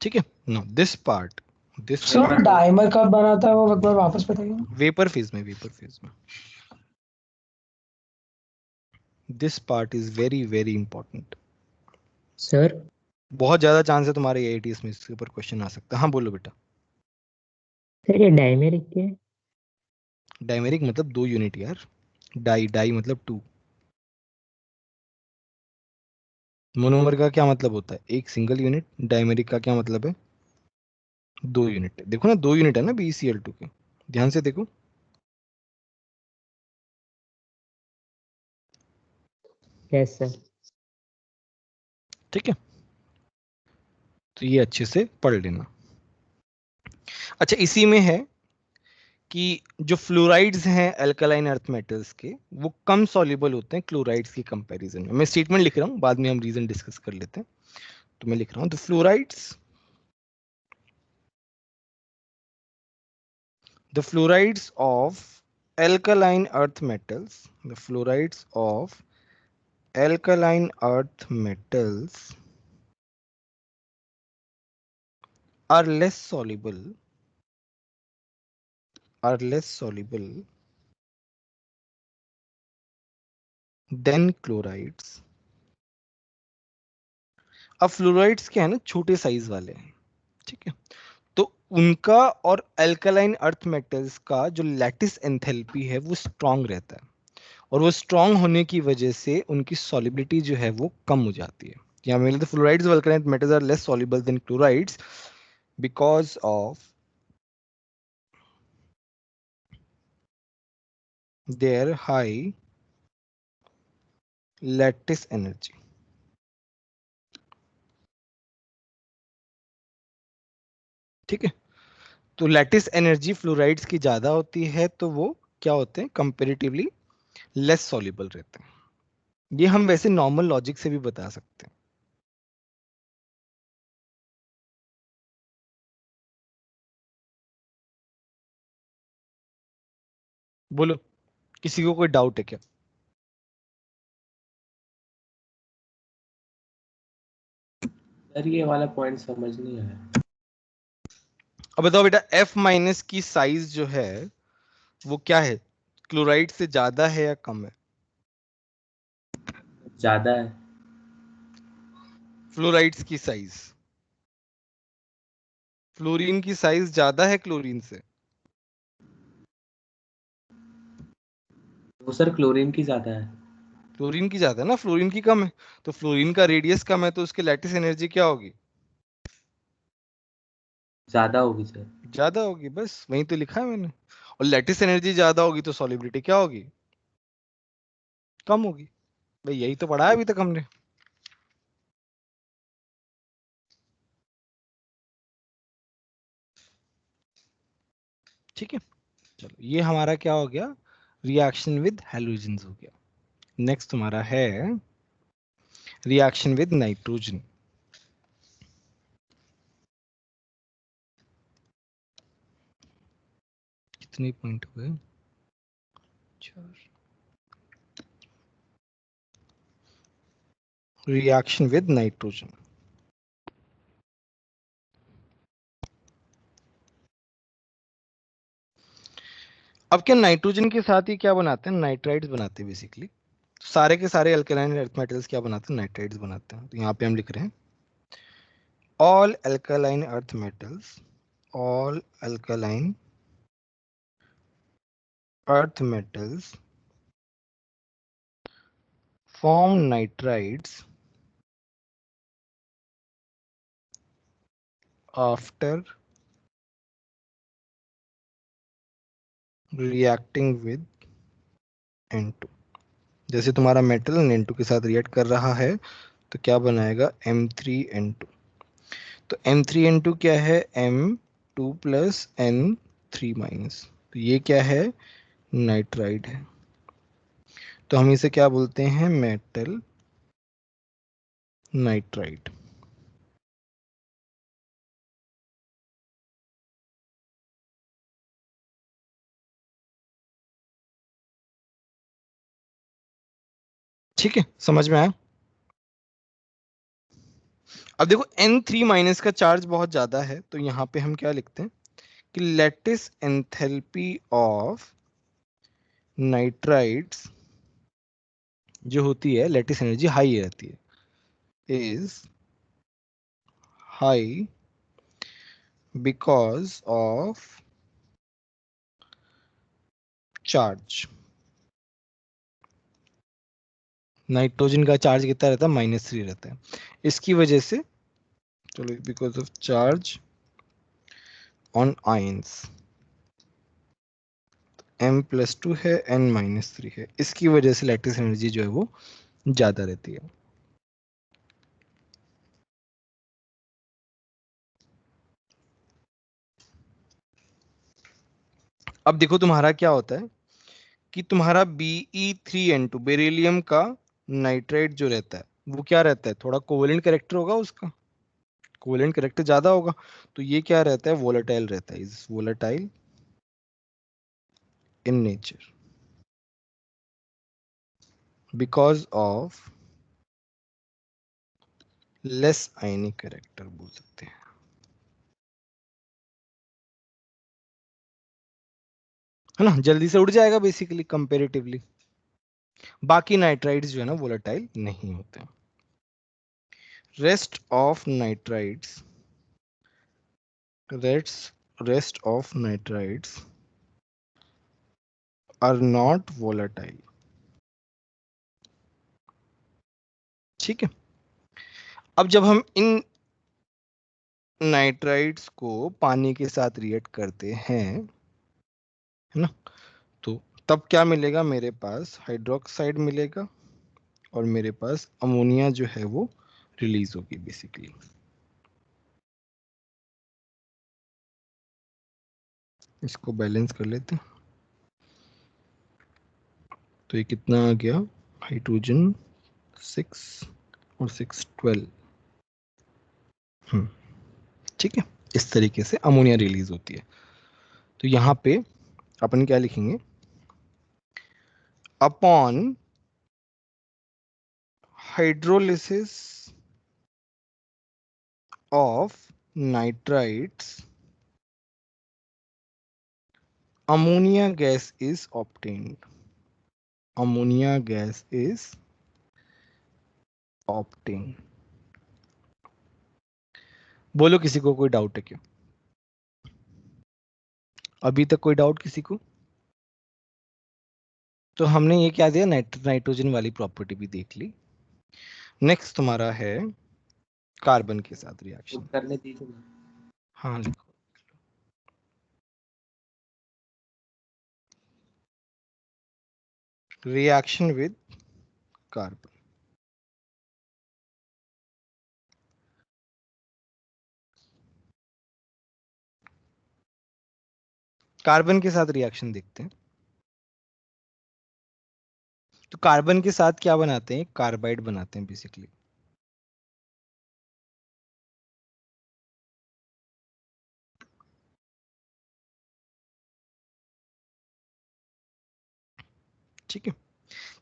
Speaker 1: ठीक है, no this part,
Speaker 4: sir dimer कब बनाता है वो एक बार वापस बताइए।
Speaker 1: वेपर फेज में, वेपर फेज में। This part is very very important.
Speaker 3: Sir
Speaker 1: बहुत ज्यादा चांस है तुम्हारे AITs में इसके ऊपर क्वेश्चन आ सकता है। हाँ बोलो बेटा।
Speaker 3: सर ये डाइमेरिक क्या है?
Speaker 1: डाइमेरिक मतलब 2 यूनिट यार। डाई, डाई मतलब 2। मोनोमर का क्या मतलब होता है, एक सिंगल यूनिट। डाइमेरिक का क्या मतलब है, 2 यूनिट। देखो ना 2 यूनिट है ना BeCl2 के, ध्यान से देखो।
Speaker 3: Yes sir.
Speaker 1: ठीक है, तो ये अच्छे से पढ़ लेना। अच्छा इसी में है कि जो फ्लोराइड्स हैं अल्कलाइन अर्थ मेटल्स के, वो कम सॉल्युबल होते हैं क्लोराइड्स की कंपैरिजन में। मैं स्टेटमेंट लिख रहा हूँ, बाद में हम रीजन डिस्कस कर लेते हैं। तो मैं लिख रहा हूँ the fluorides of alkaline earth metals, the fluorides of alkaline earth metals are less soluble, are less soluble than chlorides। अब फ्लोराइड्स क्या है ना, छोटे साइज वाले हैं। ठीक है, तो उनका और अल्कलाइन अर्थ मेटल्स का जो लैटिस एंथैल्पी है वो स्ट्रांग रहता है, और वो स्ट्रांग होने की वजह से उनकी सॉलिबिलिटी जो है वो कम हो जाती है। यहाँ मेरे the fluorides of alkaline metals are less soluble than chlorides because of their high lattice energy. ठीक है, तो लैटिस एनर्जी फ्लोराइड्स की ज्यादा होती है तो वो क्या होते हैं, कंपेरेटिवली लेस सॉल्युबल रहते हैं। ये हम वैसे नॉर्मल लॉजिक से भी बता सकते हैं। बोलो, किसी को कोई डाउट है क्या?
Speaker 2: सर ये वाला पॉइंट समझ नहीं आया।
Speaker 1: अब बताओ बेटा, F माइनस की साइज जो है वो क्या है, क्लोराइड से ज्यादा है या कम है?
Speaker 2: ज्यादा है।
Speaker 1: फ्लोराइड्स की साइज, फ्लोरीन की साइज ज्यादा है क्लोरीन से?
Speaker 2: वो सर क्लोरीन की ज्यादा है।
Speaker 1: क्लोरीन की ज्यादा है ना, फ्लोरीन की कम है। तो फ्लोरीन का रेडियस कम है तो उसकी लैटिस एनर्जी क्या होगी?
Speaker 2: ज्यादा होगी सर।
Speaker 1: ज्यादा होगी, बस वही तो लिखा है मैंने। और लैटिस एनर्जी ज्यादा होगी तो सॉल्युबिलिटी क्या होगी? कम होगी। भाई यही तो पढ़ा है अभी तक हमने। ठीक है, चलो ये हमारा क्या हो गया, रिएक्शन विद हैलोजेंस हो गया। नेक्स्ट हमारा है रिएक्शन विद नाइट्रोजन। कितने पॉइंट हुए? 4। Reaction with nitrogen. अब क्या नाइट्रोजन के साथ ही क्या बनाते हैं, नाइट्राइड्स बनाते हैं बेसिकली। सारे के सारे अल्कलाइन अर्थ मेटल्स क्या बनाते हैं, नाइट्राइड्स बनाते हैं। तो यहाँ पे हम लिख रहे हैं all alkaline earth metals, all alkaline earth metals form nitrides after reacting with N2। जैसे तुम्हारा मेटल N2 के साथ रिएक्ट कर रहा है तो क्या बनाएगा, M3N2। तो M3N2 क्या है, M2 प्लस N3 माइनस। तो ये क्या है, नाइट्राइड है। तो हम इसे क्या बोलते हैं, मेटल नाइट्राइड। ठीक है, समझ में आया? अब देखो N3 माइनस का चार्ज बहुत ज्यादा है तो यहाँ पे हम क्या लिखते हैं कि लैटिस एंथैल्पी ऑफ नाइट्राइड्स जो होती है, लैटिस एनर्जी हाई रहती है, is high because of charge. Nitrogen का चार्ज कितना रहता है, -3 रहता है। इसकी वजह से, चलो, because of charge on ions, M+2 है, N-3 है, इसकी वजह से लैटिस एनर्जी जो है वो ज्यादा रहती है। अब देखो तुम्हारा क्या होता है कि तुम्हारा Be3N2 बेरिलियम का नाइट्राइड जो रहता है वो क्या रहता है, थोड़ा कोवेलेंट कैरेक्टर होगा उसका, कोवेलेंट कैरेक्टर ज्यादा होगा। तो ये क्या रहता है, वोलेटाइल रहता है, is volatile in nature because of less ionic character बोल सकते हैं, है ना, जल्दी से उड़ जाएगा बेसिकली कंपेरेटिवली। बाकी नाइट्राइड्स जो है ना वोलेटाइल नहीं होते। Rest of nitrides, rest of nitrides are not volatile. ठीक है, अब जब हम इन नाइट्राइड्स को पानी के साथ रिएक्ट करते हैं, है ना, तो तब क्या मिलेगा, मेरे पास हाइड्रोक्साइड मिलेगा और मेरे पास अमोनिया जो है वो रिलीज होगी बेसिकली। इसको बैलेंस कर लेते हैं। तो ये कितना आ गया, हाइड्रोजन 6 और 6 12। ठीक है, इस तरीके से अमोनिया रिलीज होती है। तो यहाँ पे अपन क्या लिखेंगे, upon hydrolysis of nitrites, ammonia gas is obtained. Ammonia gas is obtained. बोलो किसी को कोई डाउट है क्या? अभी तक कोई डाउट किसी को? तो हमने ये क्या दिया, नाइट्रोजन वाली प्रॉपर्टी भी देख ली। नेक्स्ट तुम्हारा है कार्बन के साथ रिएक्शन।
Speaker 2: करने दीजिए ना।
Speaker 1: हाँ लिखो। Reaction with carbon. कार्बन के साथ रिएक्शन देखते हैं। तो कार्बन के साथ क्या बनाते हैं, कार्बाइड बनाते हैं बेसिकली। ठीक है,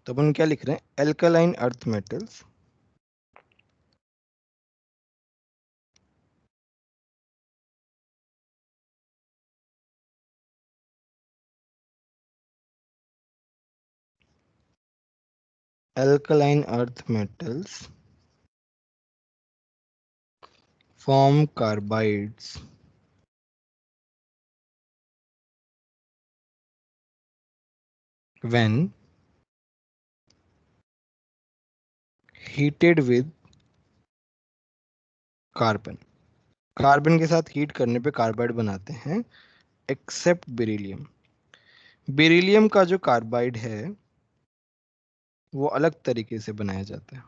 Speaker 1: तो अपन क्या लिख रहे हैं, alkaline earth metals alkaline earth metals form carbides when heated with carbon. Carbon के साथ हीट करने पे कार्बाइड बनाते हैं, एक्सेप्ट बेरिलियम। बेरिलियम का जो कार्बाइड है वो अलग तरीके से बनाया जाता है।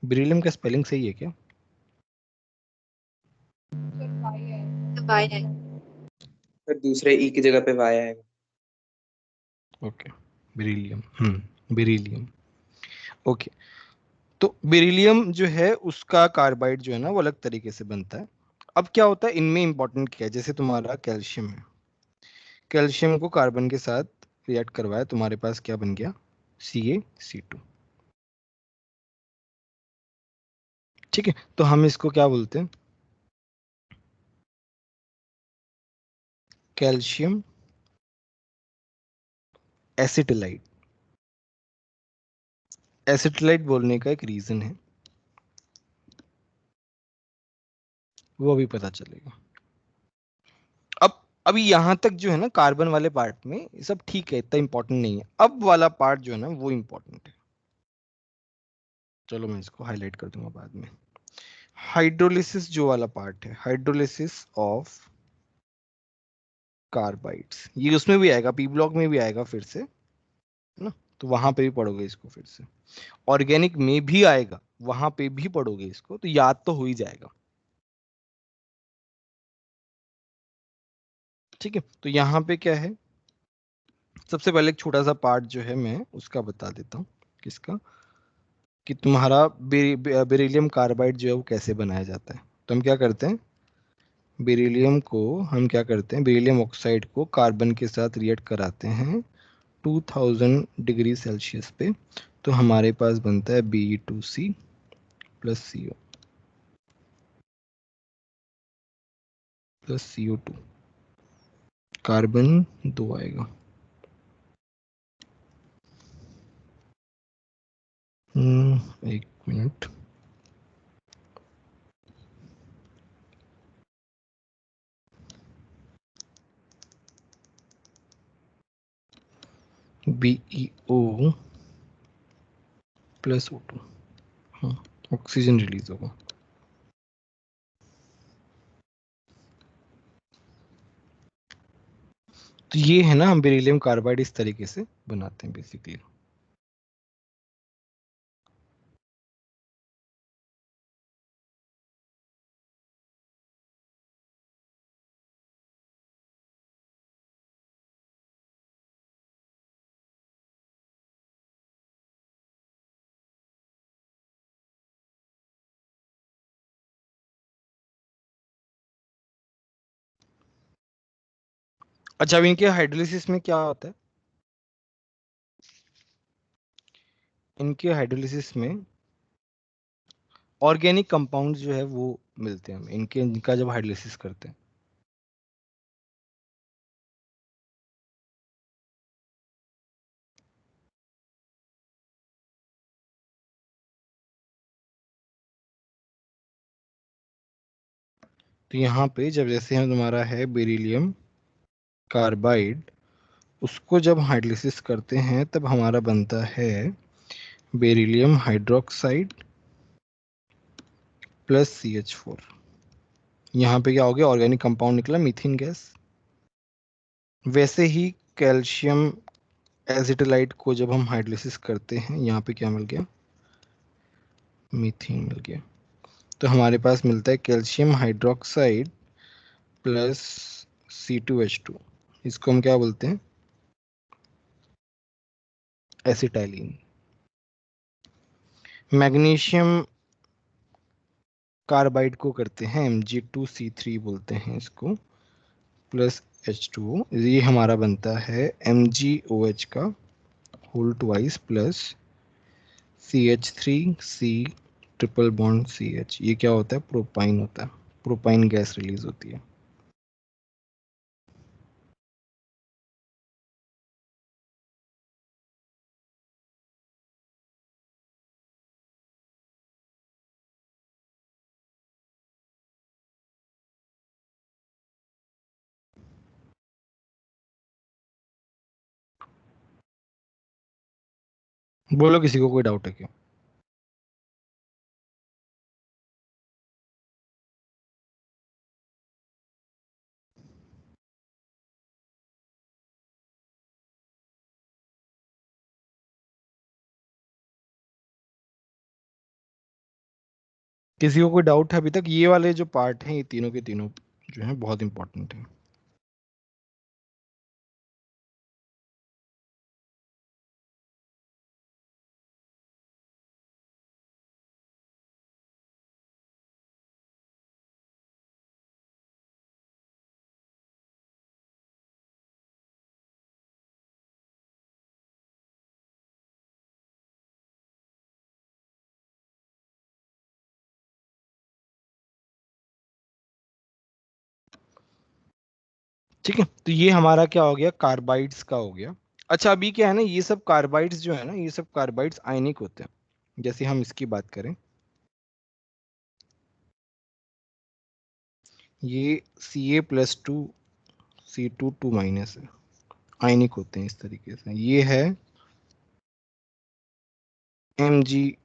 Speaker 1: बेरिलियम का स्पेलिंग सही है क्या?
Speaker 3: वाई है।
Speaker 5: फिर दूसरे ई की जगह पे वाई आएगा।
Speaker 1: Okay, beryllium, beryllium. ओके, तो बेरिलियम जो है उसका कार्बाइड जो है ना वो अलग तरीके से बनता है। अब क्या होता है इनमें, इंपॉर्टेंट क्या है, जैसे तुम्हारा कैल्शियम है, कैल्शियम को कार्बन के साथ रिएक्ट करवाया, तुम्हारे पास क्या बन गया, CaC2। ठीक है, तो हम इसको क्या बोलते हैं, कैल्शियम एसिटिलाइट। एसिटिलाइट बोलने का एक रीजन है, वो अभी पता चलेगा। अब अभी यहां तक जो है ना कार्बन वाले पार्ट में ये सब ठीक है, इतना इंपॉर्टेंट नहीं है। अब वाला पार्ट जो है ना वो इंपॉर्टेंट है, चलो मैं इसको हाईलाइट कर दूंगा बाद में। हाइड्रोलिसिस जो वाला पार्ट है, हाइड्रोलिसिस ऑफ कार्बाइड्स, ये उसमें भी आएगा, पी ब्लॉक में भी आएगा फिर से, है ना? तो वहां पे भी पढ़ोगे इसको फिर से। ऑर्गेनिक में भी आएगा, वहां पे भी पढ़ोगे इसको, तो याद तो हो ही जाएगा। ठीक है, तो यहाँ पे क्या है, सबसे पहले एक छोटा सा पार्ट जो है मैं उसका बता देता हूँ, किसका, कि तुम्हारा बेरिलियम कार्बाइड जो है वो कैसे बनाया जाता है। तो हम क्या करते हैं, बेरिलियम को हम क्या करते हैं, बेरिलियम ऑक्साइड को कार्बन के साथ रिएक्ट कराते हैं 2000 डिग्री सेल्सियस पे। तो हमारे पास बनता है Be2C plus CO plus CO2, carbon 2 आएगा। एक मिनट, BeO प्लस O2, हाँ ऑक्सीजन रिलीज होगा। तो ये है ना, हम बेरिलियम कार्बाइड इस तरीके से बनाते हैं बेसिकली। अच्छा, अब इनके हाइड्रोलिसिस में क्या होता है? इनके हाइड्रोलिसिस में ऑर्गेनिक कंपाउंड्स जो है वो मिलते हैं हमें, इनका जब हाइड्रोलिसिस करते हैं। तो यहाँ पे जब जैसे हम तुम्हारा है बेरिलियम कार्बाइड, उसको जब हाइड्रोलिसिस करते हैं तब हमारा बनता है बेरिलियम हाइड्रोक्साइड प्लस CH4। यहाँ पे क्या हो गया, ऑर्गेनिक कंपाउंड निकला मीथेन गैस। वैसे ही कैल्शियम एसिटाइलाइट को जब हम हाइड्रोलिसिस करते हैं, यहाँ पे क्या मिल गया, मीथेन मिल गया। तो हमारे पास मिलता है कैल्शियम हाइड्रोक्साइड प्लस C2H2। इसको हम क्या बोलते हैं, एसिटाइलिन। मैग्नीशियम कार्बाइड को करते हैं Mg2C3 बोलते हैं इसको, प्लस H2O। ये हमारा बनता है MgOH का whole twice plus CH3C triple bond CH। ये क्या होता है, प्रोपाइन होता है, प्रोपाइन गैस रिलीज होती है। बोलो किसी को कोई डाउट है क्या? किसी को कोई डाउट है अभी तक? ये वाले जो पार्ट हैं, ये तीनों के तीनों जो हैं बहुत इंपॉर्टेंट है। ठीक है, तो ये हमारा क्या हो गया, कार्बाइड्स का हो गया। अच्छा, अभी क्या है ना, ये सब कार्बाइड्स जो है ना, ये सब कार्बाइड्स आयनिक होते हैं। जैसे हम इसकी बात करें, ये Ca+2 C2 2 माइनस है, आयनिक होते हैं इस तरीके से। ये है Mg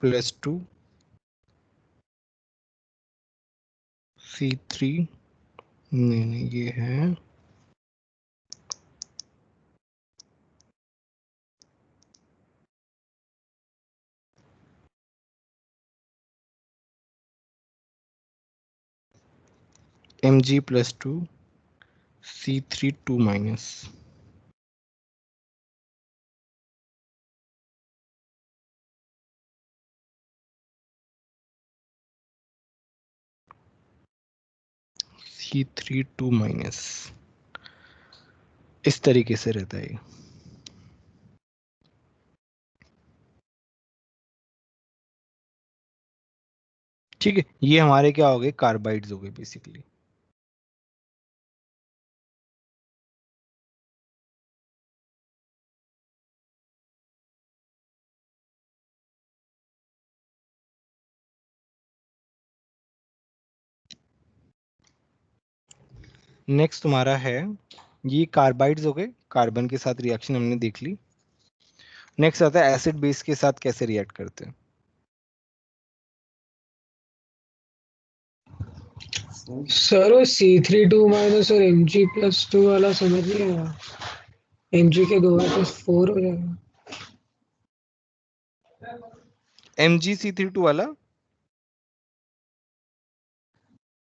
Speaker 1: +2 C3, नहीं ये है Mg+2 C3 2 minus. C3 2 minus इस तरीके से रहता है। ठीक है, ये हमारे क्या हो गए, कार्बाइड्स हो गए बेसिकली। नेक्स्ट तुम्हारा है, ये कार्बाइड्स हो गए, कार्बन के साथ रिएक्शन हमने देख ली। नेक्स्ट आता है एसिड बेस के साथ कैसे रिएक्ट करते हैं।
Speaker 4: सर वो C32 माइनस और Mg+2 वाला समझ नहीं आया। Mg के 2 है तो 4 हो जाएगा।
Speaker 1: MgC32 वाला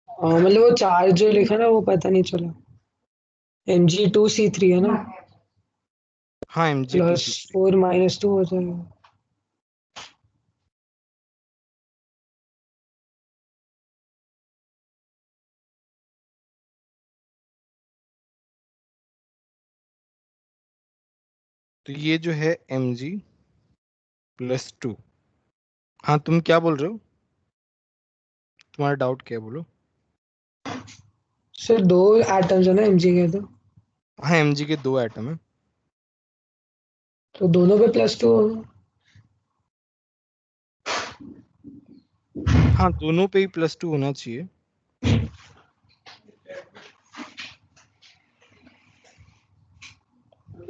Speaker 4: मतलब वो चार्ज जो लिखा ना वो पता नहीं चला। Mg2C3 है ना,
Speaker 1: हाँ
Speaker 4: प्लस
Speaker 1: Mg2C3
Speaker 4: 4 माइनस 2 हो जाएगा।
Speaker 1: तो ये जो है Mg+2। हाँ तुम क्या बोल रहे हो, तुम्हारा डाउट क्या है बोलो।
Speaker 4: सर 2 एटम्स है ना Mg के,
Speaker 1: हाँ Mg के 2 एटम है।
Speaker 4: तो दोनों पे +2 होगा।
Speaker 1: हाँ दोनों पे ही +2 होना चाहिए।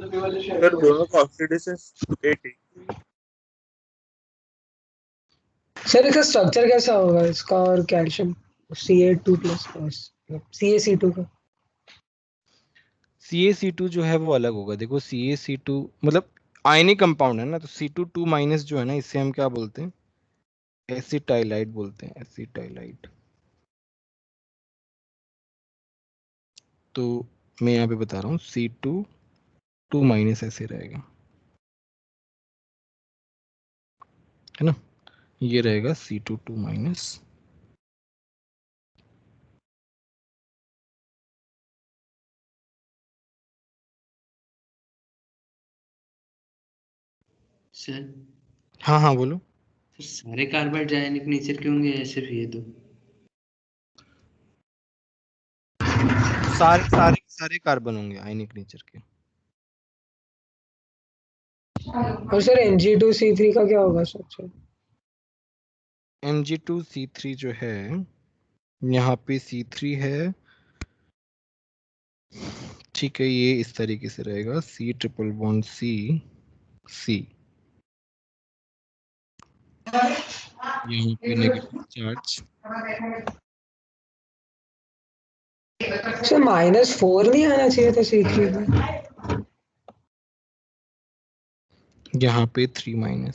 Speaker 5: सर दोनों का ऑक्सीडेशन स्टेट है।
Speaker 4: सर इसका स्ट्रक्चर कैसा होगा इसका और कैल्शियम Ca2+ CaC2 का?
Speaker 1: CaC2 जो है वो अलग होगा। देखो CaC2 मतलब आयनिक कंपाउंड है ना, तो C2 जो है ना, इससे हम क्या बोलते हैं, एसिटाइलाइड बोलते हैं, एसिटाइलाइड। तो मैं यहाँ पे बता रहा हूँ C2 ऐसे रहेगा, है ना, ये रहेगा C2
Speaker 2: सर
Speaker 1: हाँ हाँ बोलो।
Speaker 2: फिर सारे कार्बाइड आयनिक नेचर के होंगे या सिर्फ ये दो?
Speaker 1: सारे सारे सारे कार्बन होंगे आयनिक नेचर के।
Speaker 4: और सर Mg2C3 का क्या होगा स्ट्रक्चर?
Speaker 1: Mg2C3 जो है, यहाँ पे C3 है, ठीक है, ये इस तरीके से रहेगा C∼ C, यहाँ पे नेगेटिव चार्ज।
Speaker 4: सर -4 नहीं आना चाहिए था C3 में?
Speaker 1: यहाँ पे 3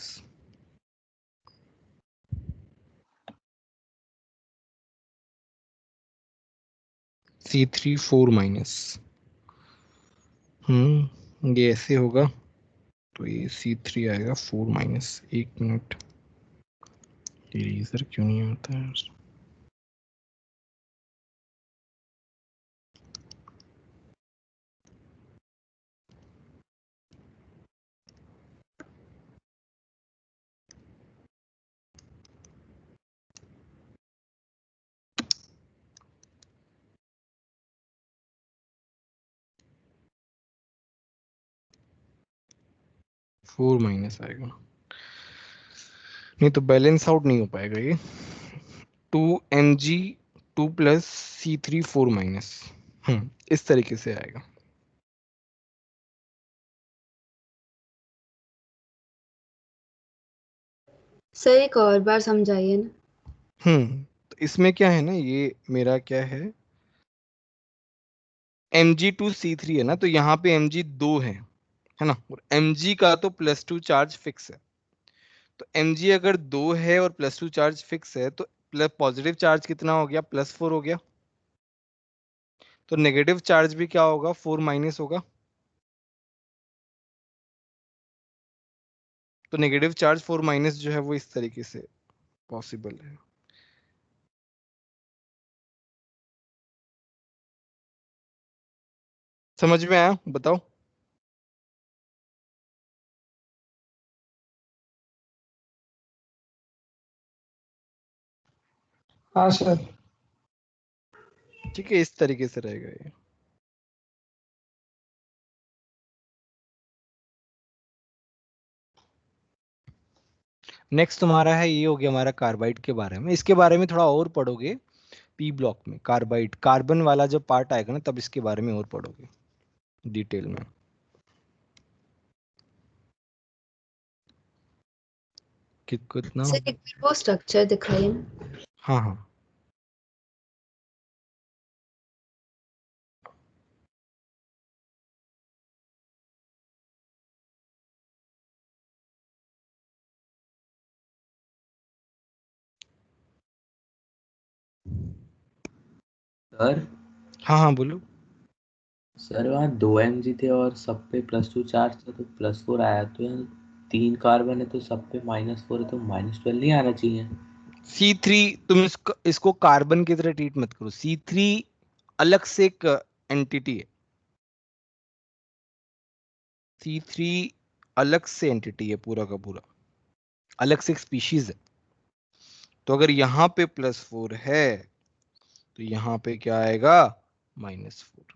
Speaker 1: C3 4 ये ऐसे होगा, तो ये C3 आएगा 4 एक मिनट, इरेजर क्यों नहीं आता है। 4 आएगा, नहीं तो बैलेंस आउट नहीं हो पाएगा ये। 2Mg2+C3 4 इस तरीके से आएगा।
Speaker 6: सर एक और बार समझाइए ना।
Speaker 1: तो इसमें क्या है ना, ये मेरा क्या है, Mg2C3 है ना, तो यहाँ पे Mg2 है ना, और Mg का तो +2 चार्ज फिक्स है। तो Mg अगर 2 है और +2 चार्ज फिक्स है, तो प्लस पॉजिटिव चार्ज कितना हो गया, +4 हो गया। तो नेगेटिव चार्ज भी क्या होगा, 4 होगा। तो नेगेटिव चार्ज 4 जो है वो इस तरीके से पॉसिबल है। समझ में आया, बताओ।
Speaker 4: हाँ सर।
Speaker 1: ठीक है, इस तरीके से रहेगा ये। नेक्स्ट तुम्हारा है, ये हो गया हमारा कार्बाइड के बारे में। इसके बारे में थोड़ा और पढ़ोगे पी ब्लॉक में, कार्बाइड कार्बन वाला जब पार्ट आएगा ना, तब इसके बारे में और पढ़ोगे डिटेल में। कितना।
Speaker 6: सर एक बार वो स्ट्रक्चर दिखाइए ना।
Speaker 1: हाँ हाँ,
Speaker 2: सर
Speaker 1: हाँ हाँ बोलो।
Speaker 2: सर वहाँ 2 mg थे और सब पे +2 चार्ज था तो +4 आया, तो यहाँ 3 कार्बन है तो सब पे -4 है तो -12 नहीं आना चाहिए।
Speaker 1: C3 तुम इसको कार्बन की तरह ट्रीट मत करो। C3 अलग से एक एंटिटी है। C3 अलग से एंटिटी है, पूरा का पूरा अलग से एक स्पीशीज है। तो अगर यहाँ पे +4 है तो यहाँ पे क्या आएगा, -4।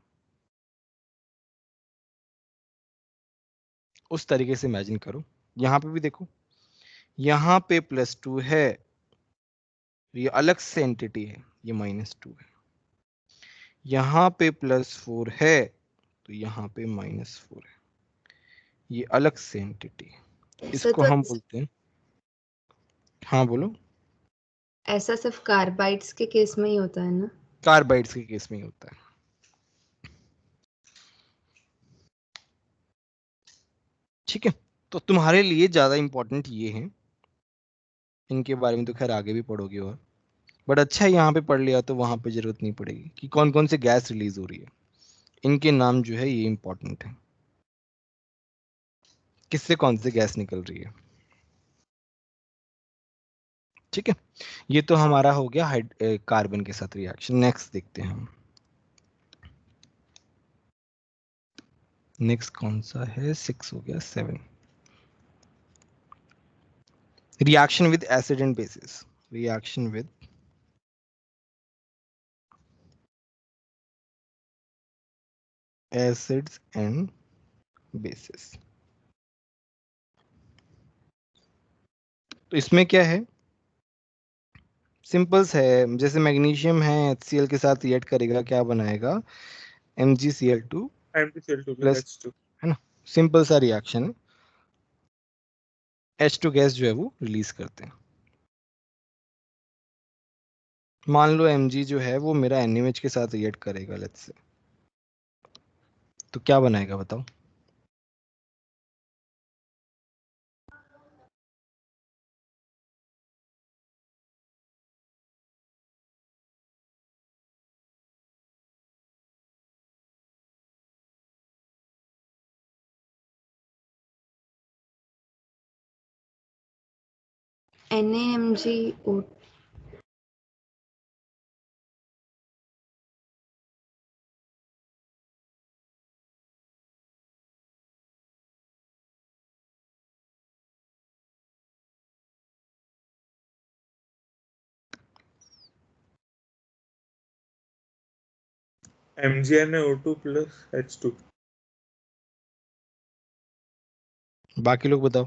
Speaker 1: उस तरीके से इमेजिन करो। यहाँ पे भी देखो, यहाँ पे +2 है, ये अलग से एंटिटी है, ये -2 है। यहाँ पे +4 है तो यहाँ पे -4 है, ये अलग से एंटिटी है।
Speaker 6: ऐसा
Speaker 1: इसको
Speaker 6: तो
Speaker 1: हम बोलते हैं, हाँ बोलो।
Speaker 6: ऐसा सिर्फ कार्बाइड्स के केस में ही होता है ना?
Speaker 1: कार्बाइड्स के केस में ही होता है। ठीक है, तो तुम्हारे लिए ज्यादा इंपॉर्टेंट ये है, इनके बारे में तो खैर आगे भी पढ़ोगे और, बट अच्छा है यहाँ पे पढ़ लिया तो वहां पे जरूरत नहीं पड़ेगी कि कौन कौन से गैस रिलीज हो रही है। इनके नाम जो है ये इंपॉर्टेंट है, किससे कौन सी गैस निकल रही है। ठीक है, ये तो हमारा हो गया कार्बन के साथ रिएक्शन। नेक्स्ट देखते हैं हम, नेक्स्ट कौन सा है, 6 हो गया, 7। Reaction with acid and bases. Reaction with acids and bases. तो इसमें क्या है, सिंपल्स है। जैसे मैग्नीशियम है, HCl के साथ रिएक्ट करेगा, क्या बनाएगा, MgCl2
Speaker 5: MgCl2 plus
Speaker 1: plus,
Speaker 5: H2।
Speaker 1: है ना, सिंपल सा रिएक्शन है। H2 गैस जो है वो रिलीज करते हैं। मान लो Mg जो है वो मेरा NaOH के साथ रिएक्ट करेगा, लेट्स से, तो क्या बनाएगा बताओ।
Speaker 6: NaMgO।
Speaker 5: MgNaO2 plus H2।
Speaker 1: बाकी लोग बताओ।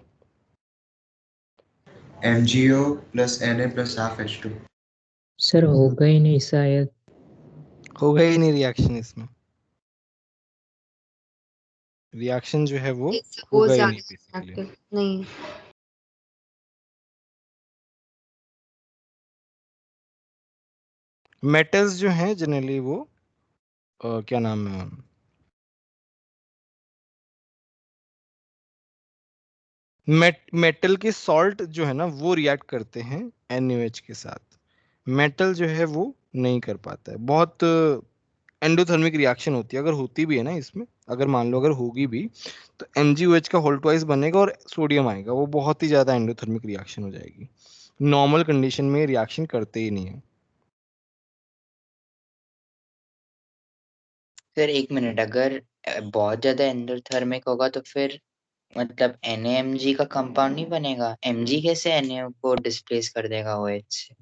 Speaker 7: MgO plus Na plus half H2।
Speaker 3: Sir होगा ही नहीं शायद।
Speaker 1: होगा ही नहीं रिएक्शन इसमें, रिएक्शन जो है वो
Speaker 6: वो
Speaker 1: होगा ही नहीं
Speaker 6: ज्यादा
Speaker 1: बेसिकली।
Speaker 6: reactive नहीं।
Speaker 1: मेटल्स जो हैं जनरली वो क्या नाम है, मेटल के सॉल्ट जो है ना वो रिएक्ट करते हैं NaOH के साथ। मेटल जो है वो नहीं कर पाता है। बहुत एंडोथर्मिक रिएक्शन होती है, अगर होती भी है ना इसमें, अगर मान लो अगर होगी भी, तो MgOH का होल ट्वाइस बनेगा और सोडियम आएगा, वो बहुत ही ज्यादा एंडोथर्मिक रिएक्शन हो जाएगी। नॉर्मल कंडीशन में रिएक्शन करते ही नहीं है।
Speaker 3: सर एक मिनट, अगर बहुत ज्यादा एंडोथर्मिक होगा तो फिर मतलब NaMg का कंपाउंड नहीं बनेगा? Mg कैसे Na को डिस्प्लेस कर देगा OH से?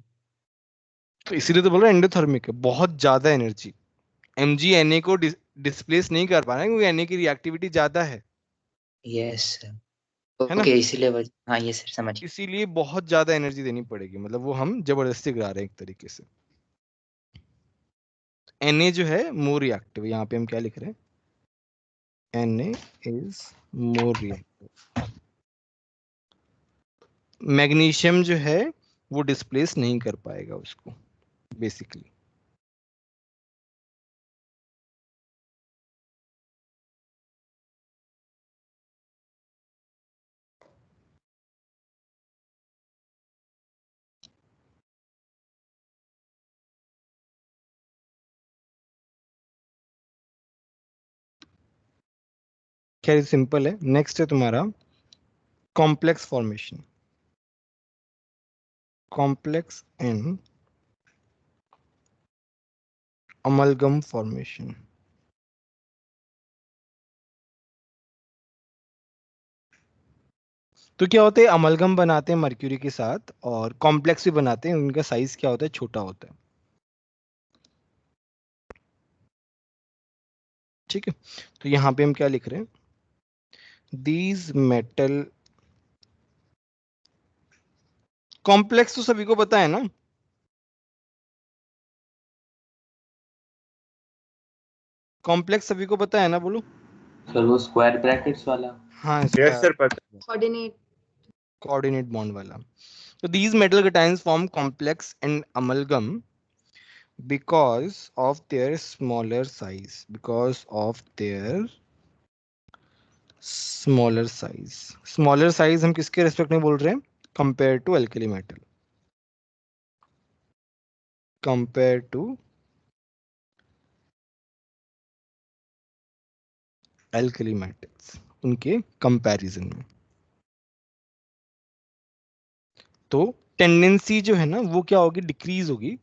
Speaker 1: तो इसीलिए तो बोल रहा एंडोथर्मिक है, बहुत ज्यादा एनर्जी। Mg Na को डिस्प्लेस नहीं कर पा रहा है क्योंकि Na की रिएक्टिविटी ज्यादा
Speaker 3: यस सर,
Speaker 1: है ना,
Speaker 3: ओके इसीलिए हाँ ये सर समझ गया।
Speaker 1: इसीलिए बहुत ज्यादा एनर्जी देनी पड़ेगी, मतलब वो हम जबरदस्ती गिरा रहे हैं एक तरीके से। Na जो है मोर रिएक्टिव, यहाँ पे हम क्या लिख रहे हैं, Na is more reactive. Magnesium जो है वो डिस्प्लेस नहीं कर पाएगा उसको बेसिकली। खैर सिंपल है। नेक्स्ट है तुम्हारा complex formation, complex and amalgam formation. तो क्या होते हैं, अमलगम बनाते हैं मर्क्यूरी के साथ और कॉम्प्लेक्स भी बनाते हैं, उनका साइज क्या होता है, छोटा होता है। ठीक है, तो यहां पे हम क्या लिख रहे हैं, दीज मेटल कॉम्प्लेक्स तो सभी को पता है ना, कॉम्प्लेक्स सभी को पता है ना, बोलो।
Speaker 2: सर वो स्क्वायर ब्रैकेट्स वाला।
Speaker 1: हाँ,
Speaker 5: यस सर पता।
Speaker 6: कोऑर्डिनेट
Speaker 1: कोऑर्डिनेट बॉन्ड वाला। तो these metal cations form complex and amalgam because of their smaller size, because of their smaller size। smaller size हम किसके रेस्पेक्ट में बोल रहे हैं, compare to alkali metal, compare to alkali metals, उनके comparison में। तो टेंडेंसी जो है ना वो क्या होगी, डिक्रीज होगी,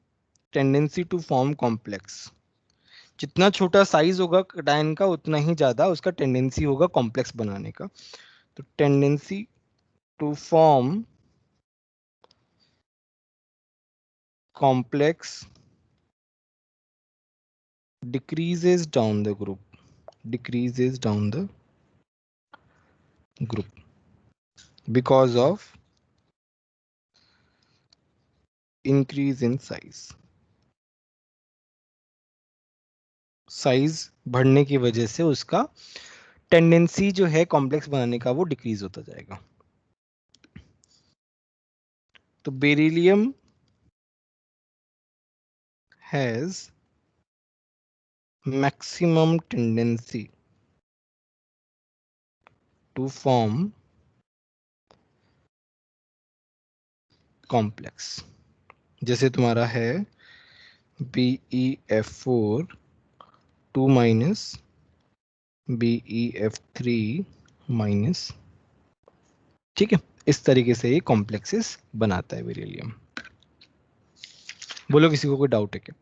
Speaker 1: टेंडेंसी टू फॉर्म कॉम्प्लेक्स। जितना छोटा साइज होगा कैटायन का उतना ही ज्यादा उसका टेंडेंसी होगा कॉम्प्लेक्स बनाने का। तो tendency to form complex decreases down the group, decreases down the group because of increase in size। Size बढ़ने की वजह से उसका टेंडेंसी जो है कॉम्प्लेक्स बनाने का वो डिक्रीज होता जाएगा। तो beryllium has maximum tendency to form complex. जैसे तुम्हारा है BeF4 2 माइनस BeF3 माइनस। ठीक है, इस तरीके से ये कॉम्प्लेक्सेस बनाता है बेरिलियम। बोलो किसी को कोई डाउट है क्या?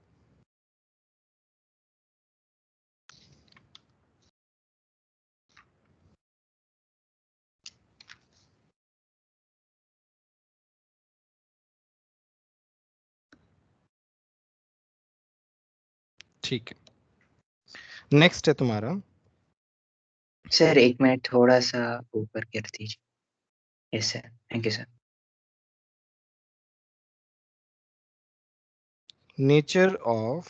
Speaker 1: ठीक है, नेक्स्ट है तुम्हारा
Speaker 3: सर 1 मिनट थोड़ा सा ऊपर कर दीजिए। Yes sir, thank you sir.
Speaker 1: Nature of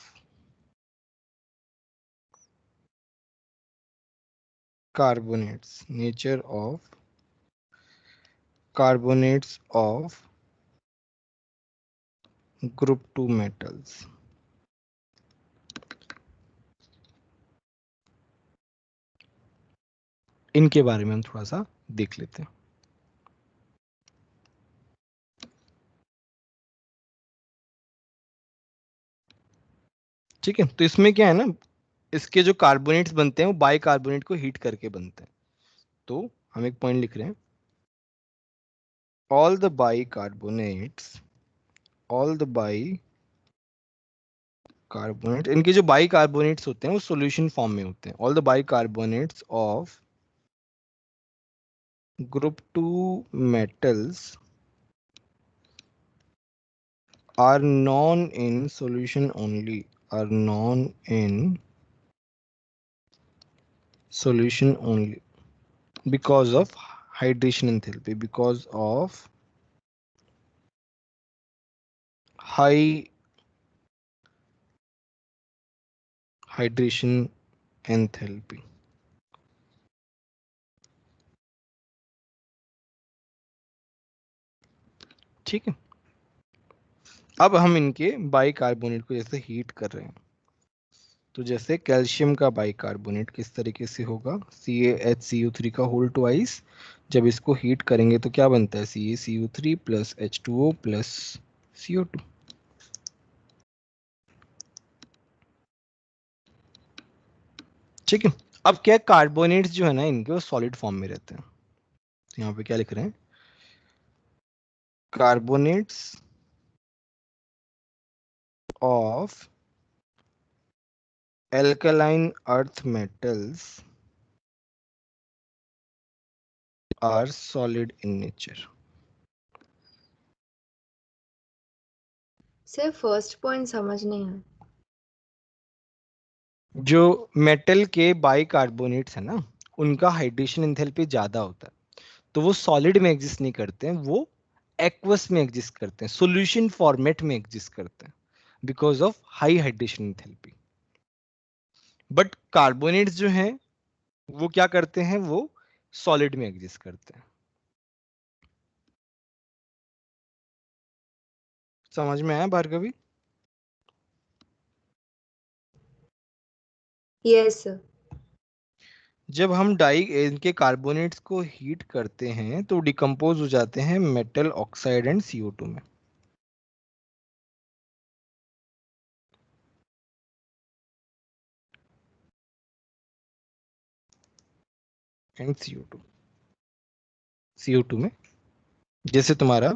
Speaker 1: carbonates, nature of carbonates of group 2 metals. इनके बारे में हम थोड़ा सा देख लेते हैं। ठीक है, तो इसमें क्या है ना, इसके जो कार्बोनेट्स बनते हैं वो बाई कार्बोनेट को हीट करके बनते हैं। तो हम एक पॉइंट लिख रहे हैं, all the by carbonates, all the by carbonate, इनके जो बाई कार्बोनेट्स होते हैं वो सॉल्यूशन फॉर्म में होते हैं। All the by carbonates of group 2 metals are known in solution only, are known in solution only because of hydration enthalpy, because of high hydration enthalpy। ठीक है, अब हम इनके बाइकार्बोनेट को जैसे हीट कर रहे हैं, तो जैसे कैल्शियम का बाइकार्बोनेट किस तरीके से होगा, CaHCO3 का होल ट्वाइस। जब इसको हीट करेंगे तो क्या बनता है, CaCO3 plus H2O plus CO2। ठीक है, अब क्या कार्बोनेट्स जो है ना इनके वो सॉलिड फॉर्म में रहते हैं। तो यहाँ पे क्या लिख रहे हैं, carbonates of alkaline earth metals are solid in nature.
Speaker 6: Sir first point समझ नहीं आया।
Speaker 1: जो मेटल के बाइकार्बोनेट्स है ना, उनका हाइड्रेशन एंथैल्पी ज्यादा होता है, तो वो सॉलिड में एग्जिस्ट नहीं करते हैं, वो एक्वस में एग्जिस्ट करते हैं, सॉल्यूशन फॉर्मेट में एग्जिस्ट करते हैं because of high hydration enthalpy. But carbonates जो हैं वो क्या करते हैं, वो सॉलिड में एग्जिस्ट करते हैं। समझ में आया भार्गवी?
Speaker 6: Yes sir.
Speaker 1: जब हम डाई इनके कार्बोनेट्स को हीट करते हैं तो डिकम्पोज हो जाते हैं मेटल ऑक्साइड एंड CO2 में। एंड CO2 में जैसे तुम्हारा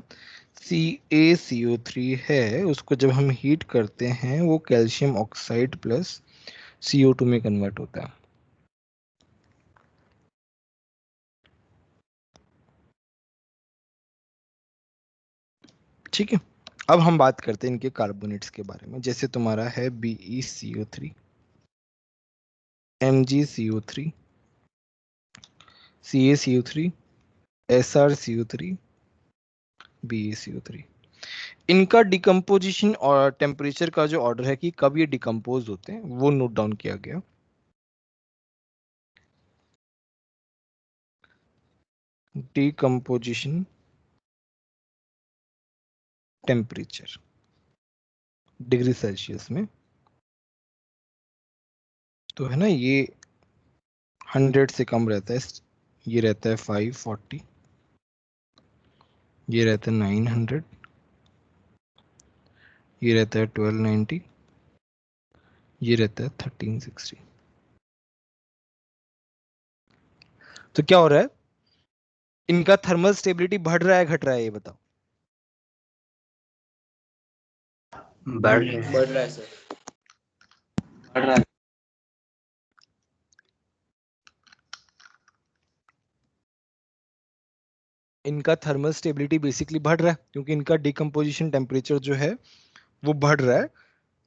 Speaker 1: CaCO3 है, उसको जब हम हीट करते हैं वो कैल्शियम ऑक्साइड प्लस CO2 में कन्वर्ट होता है। ठीक है, अब हम बात करते हैं इनके कार्बोनेट्स के बारे में। जैसे तुम्हारा है BeCO3, MgCO3, CaCO3, SrCO3, BeCO3। इनका डिकम्पोजिशन और टेम्परेचर का जो ऑर्डर है कि कब ये डिकम्पोज होते हैं वो नोट डाउन किया गया। डिकम्पोजिशन टेम्परेचर डिग्री सेल्सियस में तो है ना, ये 100 से कम रहता है, ये रहता है 540, ये रहता है 900, ये रहता है 1290, ये रहता है 1360। तो क्या हो रहा है, इनका थर्मल स्टेबिलिटी बढ़ रहा है घट रहा है, ये बताओ।
Speaker 3: बढ़ रहा है।
Speaker 2: बढ़ रहा है सर, बढ़ रहा है।
Speaker 1: इनका थर्मल स्टेबिलिटी बेसिकली बढ़ रहा है क्योंकि इनका डिकम्पोजिशन टेम्परेचर जो है वो बढ़ रहा है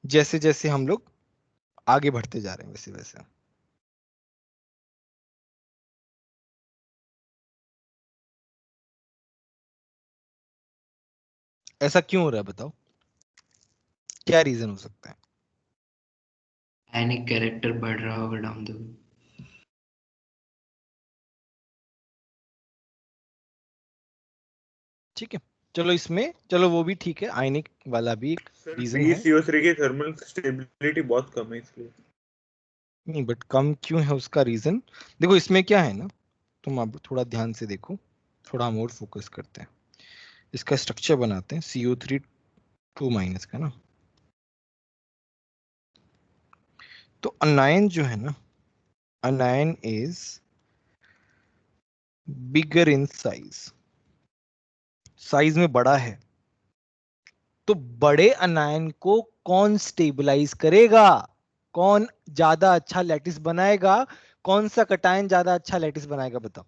Speaker 1: जैसे जैसे हम लोग आगे बढ़ते जा रहे हैं वैसे वैसे। ऐसा क्यों हो रहा है बताओ, क्या रीजन हो सकता है?
Speaker 3: आयनिक कैरेक्टर बढ़ रहा होगा डाउन द वे।
Speaker 1: ठीक है, चलो इसमें, चलो वो भी ठीक है, आयनिक वाला भी एक
Speaker 5: सर
Speaker 1: रीजन है।
Speaker 5: BeCO3 की थर्मल स्टेबिलिटी बहुत कम है इसलिए।
Speaker 1: नहीं बट कम क्यों है उसका रीजन, देखो इसमें क्या है ना, तुम अब थोड़ा ध्यान से देखो, थोड़ा हम और फोकस करते हैं, इसका स्ट्रक्चर बनाते हैं CO3 2 माइनस का ना। तो अनायन जो है ना, अनायन is bigger in size, size में बड़ा है, तो बड़े अनायन को कौन स्टेबलाइज करेगा, कौन ज्यादा अच्छा लैटिस बनाएगा, कौन सा कटायन ज्यादा अच्छा लैटिस बनाएगा बताओ?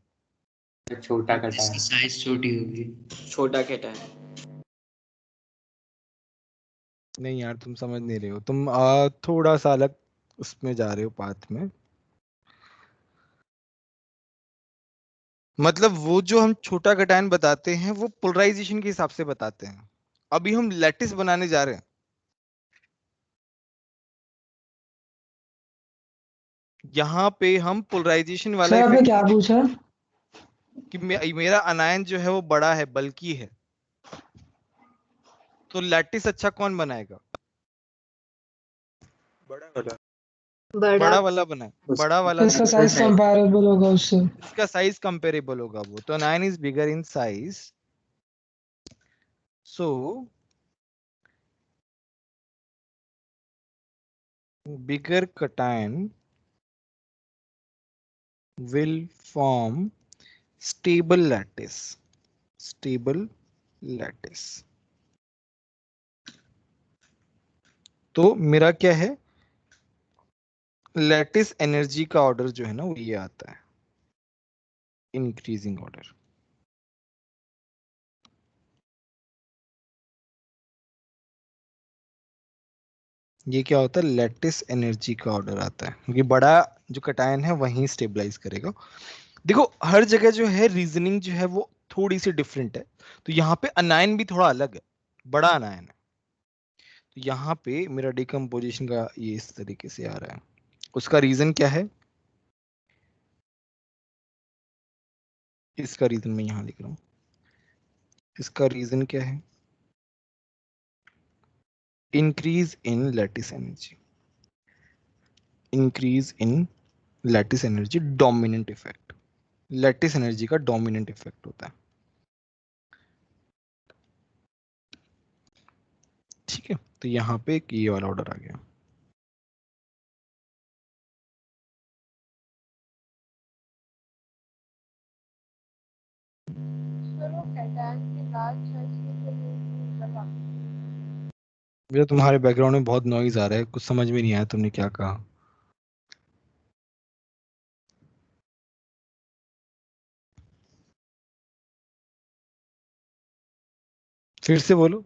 Speaker 2: छोटा कटा
Speaker 3: इसकी
Speaker 2: है,
Speaker 3: साइज छोटी होगी।
Speaker 2: छोटा कटा है।
Speaker 1: नहीं यार तुम समझ नहीं रहे हो, तुम थोड़ा सा अलग उसमें जा रहे हो पाथ में। मतलब वो जो हम छोटा कटायन बताते हैं वो पोलराइजेशन के हिसाब से बताते हैं, अभी हम लैटिस बनाने जा रहे हैं। यहाँ पे हम पोलराइजेशन वाला
Speaker 4: सर आपने
Speaker 1: इफेक्ट
Speaker 4: क्या पूछा?
Speaker 1: कि मेरा अनायन जो है वो बड़ा है, बल्कि है, तो लैटिस अच्छा कौन बनाएगा?
Speaker 5: बड़ा वाला।
Speaker 6: बड़ा
Speaker 1: बड़ा वाला बनाए, बड़ा वाला
Speaker 4: इसका
Speaker 1: देखो,
Speaker 4: साइज कंपैरेबल होगा उससे।
Speaker 1: इसका साइज कंपेरेबल होगा वो, तो अनायन is bigger in size, so bigger cation will form stable lattice. Stable lattice. तो मेरा क्या है, लैटिस एनर्जी का ऑर्डर जो है ना वो ये आता है, इंक्रीजिंग ऑर्डर। ये क्या होता है, लैटिस एनर्जी का ऑर्डर आता है, क्योंकि बड़ा जो कटायन है वहीं स्टेबलाइज करेगा। देखो हर जगह जो है रीजनिंग जो है वो थोड़ी सी डिफरेंट है, तो यहाँ पे अनायन भी थोड़ा अलग है, बड़ा अनायन है। तो यहाँ पे मेरा डिकम्पोजिशन का ये इस तरीके से आ रहा है। उसका रीजन क्या है, इसका रीजन मैं यहाँ लिख रहा हूँ। इसका रीजन क्या है, increase in lattice energy. Increase in lattice energy dominant effect. Lattice energy का डोमिनेंट इफेक्ट होता है। ठीक है, तो यहाँ पे एक ये वाला ऑर्डर आ गया। भैया तुम्हारे बैकग्राउंड में बहुत नॉइज आ रहा है, कुछ समझ में नहीं आया तुमने क्या कहा। फिर से बोलो।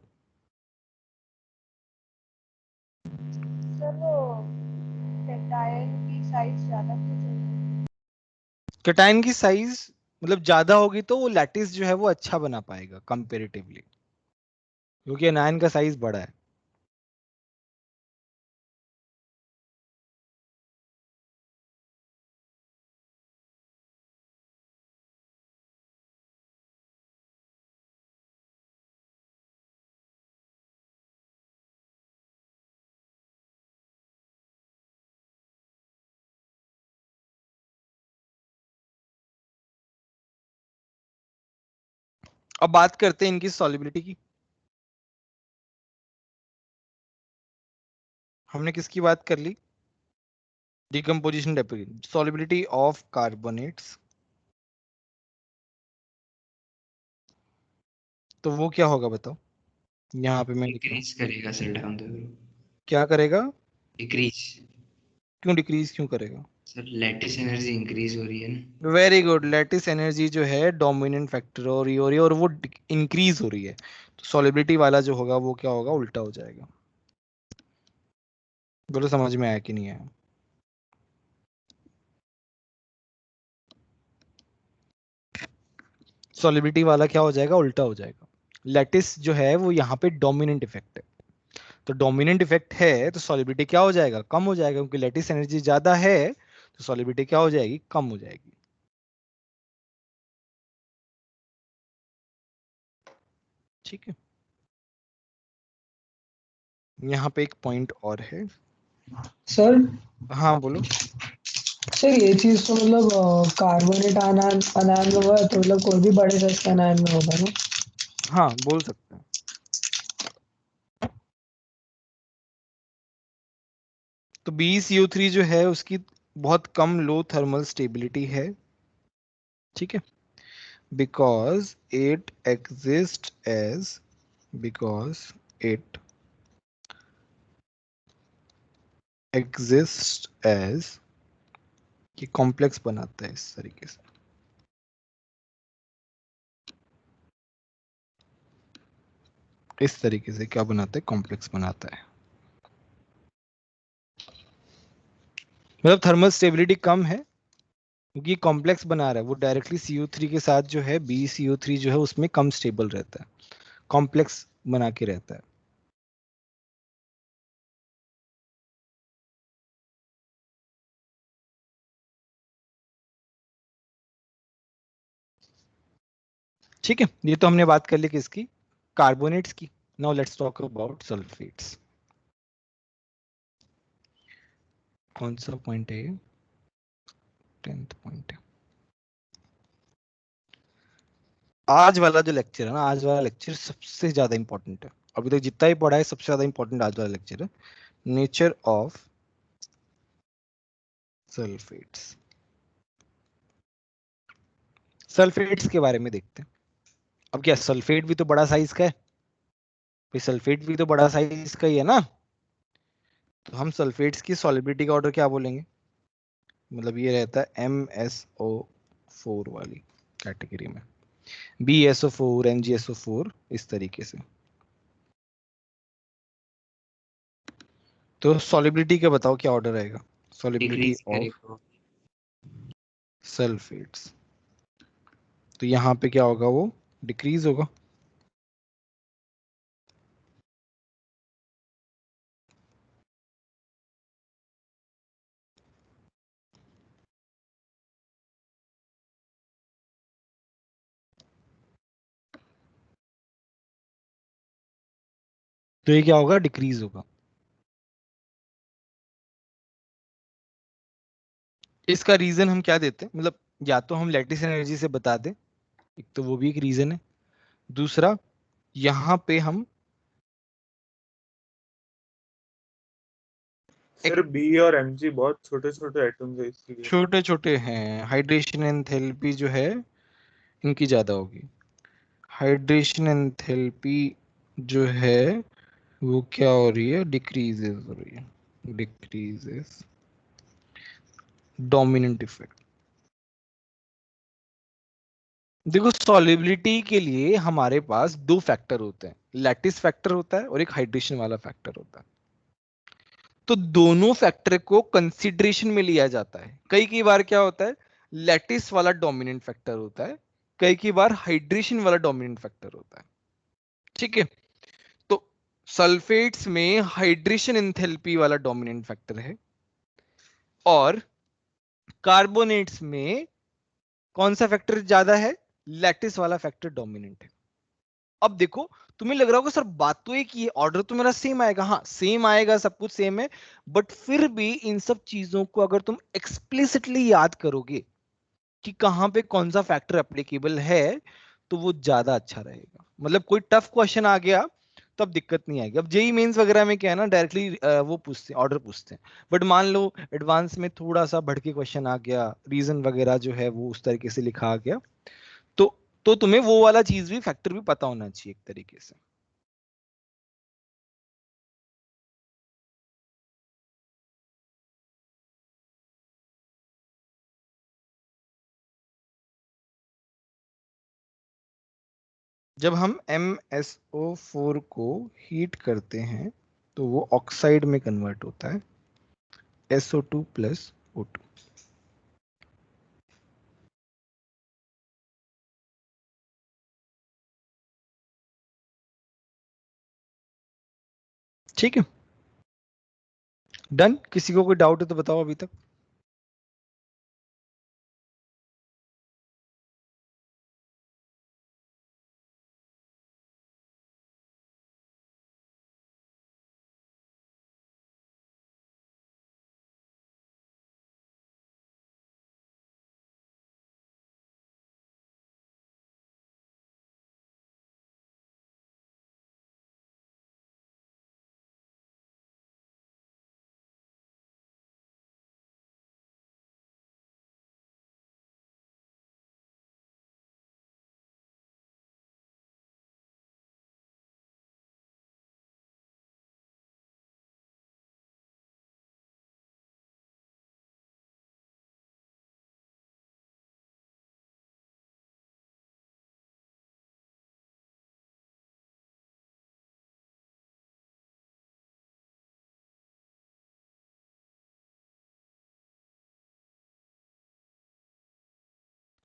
Speaker 1: कैटायन की साइज मतलब ज्यादा होगी तो वो लैटिस जो है वो अच्छा बना पाएगा कंपेरेटिवली, क्योंकि एनायन का साइज बड़ा है। अब बात करते हैं इनकी सॉलिबिलिटी की। हमने किसकी बात कर ली, decomposition depth, solubility of carbonates. तो वो क्या होगा बताओ, यहाँ पे मैं लिख रहा हूँ।
Speaker 7: डिक्रीज करेगा सर डाउन द रो।
Speaker 1: क्या करेगा,
Speaker 7: डिक्रीज।
Speaker 1: क्यों डिक्रीज क्यों करेगा?
Speaker 7: सर लैटिस एनर्जी इंक्रीज हो रही है ना।
Speaker 1: वेरी गुड, लैटिस एनर्जी जो है डोमिनेंट फैक्टर हो रही है और वो इंक्रीज हो रही है, तो सॉलिबिलिटी वाला जो होगा वो क्या होगा, उल्टा हो जाएगा। बोलो समझ में आया कि नहीं आया? सॉलिबिलिटी वाला क्या हो जाएगा, उल्टा हो जाएगा। लैटिस जो है वो यहाँ पे डोमिनेंट इफेक्ट है, तो डोमिनेंट इफेक्ट है तो सॉलिबिलिटी क्या हो जाएगा, कम हो जाएगा, क्योंकि लैटिस एनर्जी ज्यादा है तो सॉलिबिलिटी क्या हो जाएगी, कम हो जाएगी। ठीक है, यहाँ पे एक पॉइंट और है।
Speaker 4: सर
Speaker 1: हाँ बोलो।
Speaker 4: सर ये चीज तो मतलब कार्बोनेट आनायन आनायन में हुआ है, तो मतलब कोई भी बड़े साइज के आनायन में होगा ना।
Speaker 1: हाँ बोल सकते हैं। तो BeCO3 जो है उसकी बहुत कम लो थर्मल स्टेबिलिटी है। ठीक है, because it exists as because it exists as कि कॉम्प्लेक्स बनाता है इस तरीके से। इस तरीके से क्या बनाता है, कॉम्प्लेक्स बनाता है, मतलब थर्मल स्टेबिलिटी कम है क्योंकि कॉम्प्लेक्स बना रहा है, वो डायरेक्टली CO3 के साथ जो है BeCO3 जो है उसमें कम स्टेबल रहता है, कॉम्प्लेक्स बना के रहता है। ठीक है, ये तो हमने बात कर ली किसकी, कार्बोनेट्स की। Now let's talk about sulphates. कौन सा पॉइंट है ये, 10th पॉइंट है। आज वाला जो लेक्चर है ना, आज वाला लेक्चर सबसे ज्यादा इंपॉर्टेंट है, अभी तक जितना ही पढ़ा है सबसे ज्यादा इंपॉर्टेंट आज वाला लेक्चर है, नेचर ऑफ सल्फेट्स। सल्फेट्स के बारे में देखते हैं। अब क्या सल्फेट भी तो बड़ा साइज का है भाई, सल्फेट भी तो बड़ा साइज का ही है ना। तो हम सल्फेट्स की सॉलिबिलिटी का ऑर्डर क्या बोलेंगे, मतलब ये रहता है MsO4 वाली कैटेगरी में, BsO4 MgSO4 इस तरीके से। तो सॉलिबिलिटी का बताओ क्या ऑर्डर आएगा, सॉलिबिलिटी
Speaker 7: डिक्रीज
Speaker 1: ऑफ
Speaker 7: करेगा।
Speaker 1: सल्फेट्स। तो यहाँ पे क्या होगा, वो डिक्रीज होगा। तो ये क्या होगा, डिक्रीज होगा। इसका रीजन हम क्या देते हैं, मतलब या तो हम लैटिस एनर्जी से बता दें, एक तो वो भी एक रीजन है, दूसरा यहाँ पे हम
Speaker 5: सर बी और एमजी बहुत छोटे छोटे एटम्स है इसलिए।
Speaker 1: छोटे छोटे हैं, हाइड्रेशन एंथैल्पी जो है इनकी ज्यादा होगी। हाइड्रेशन एंथैल्पी जो है वो क्या हो रही है, डिक्रीजेस हो रही है, डिक्रीजेस डोमिनेंट इफेक्ट। देखो सॉलिबिलिटी के लिए हमारे पास दो फैक्टर होते हैं, लैटिस फैक्टर होता है और एक हाइड्रेशन वाला फैक्टर होता है। तो दोनों फैक्टर को कंसिडरेशन में लिया जाता है। कई कई बार क्या होता है, लैटिस वाला डोमिनेंट फैक्टर होता है, कई कई बार हाइड्रेशन वाला डोमिनेंट फैक्टर होता है। ठीक है, तो सल्फेट्स में हाइड्रेशन एंथैल्पी वाला डोमिनेंट फैक्टर है और कार्बोनेट्स में कौन सा फैक्टर ज्यादा है, लैटिस वाला फैक्टर डोमिनेंट है। अब देखो तुम्हें लग रहा होगा सर बात तो एक ही है, ऑर्डर तो मेरा सेम आएगा, हाँ सेम आएगा, सब कुछ सेम है, बट फिर भी इन सब चीजों को अगर तुम एक्सप्लिसिटली याद करोगे कि कहां पे कौन सा फैक्टर एप्लीकेबल है तो वो ज्यादा अच्छा रहेगा। मतलब कोई टफ क्वेश्चन आ गया तो अब दिक्कत नहीं आएगी। अब जेई मेंस वगैरह में क्या है ना, डायरेक्टली वो पूछते हैं, ऑर्डर पूछते हैं, बट मान लो एडवांस में थोड़ा सा भड़के क्वेश्चन आ गया, रीजन वगैरह जो है वो उस तरीके से लिखा आ गया, तो तो तुम्हें वो वाला चीज भी, फैक्टर भी पता होना चाहिए एक तरीके से। जब हम MsO4 को हीट करते हैं तो वो ऑक्साइड में कन्वर्ट होता है, SO2 प्लस O2। ठीक है, डन। किसी को कोई डाउट है तो बताओ अभी तक।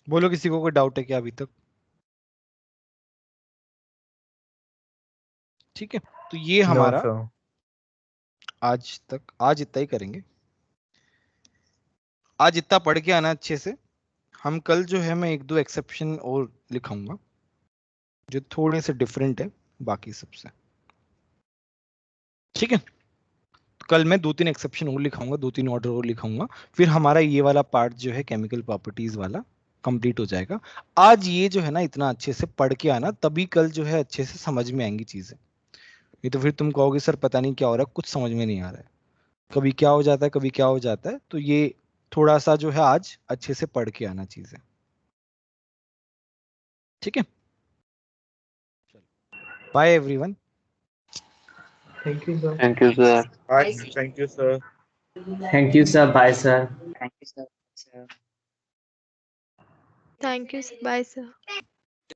Speaker 1: बोलो किसी को कोई डाउट है क्या अभी तक। ठीक है, तो ये हमारा आज इतना ही करेंगे। आज इतना पढ़ के आना अच्छे से। हम कल जो है मैं एक दो एक्सेप्शन और लिखाऊंगा जो थोड़े से डिफरेंट है बाकी सबसे। ठीक है, तो कल मैं 2-3 एक्सेप्शन और लिखाऊंगा, 2-3 ऑर्डर और लिखाऊंगा, फिर हमारा ये वाला पार्ट जो है केमिकल प्रॉपर्टीज वाला कंप्लीट हो जाएगा। आज ये जो है ना इतना अच्छे से पढ़ के आना, तभी कल जो है अच्छे से समझ में आएंगी चीजें। ये तो फिर तुम कहोगे सर पता नहीं क्या हो रहा है, कुछ समझ में नहीं आ रहा है, कभी क्या हो जाता है कभी क्या हो जाता है। तो ये थोड़ा सा जो है आज अच्छे से पढ़ के आना चीजें। ठीक है, bye everyone.
Speaker 8: Thank you sir.
Speaker 2: Thank you sir.
Speaker 5: Thank you sir.
Speaker 8: Thank you sir. Bye sir.
Speaker 3: Thank you sir.
Speaker 6: Thank you, bye sir.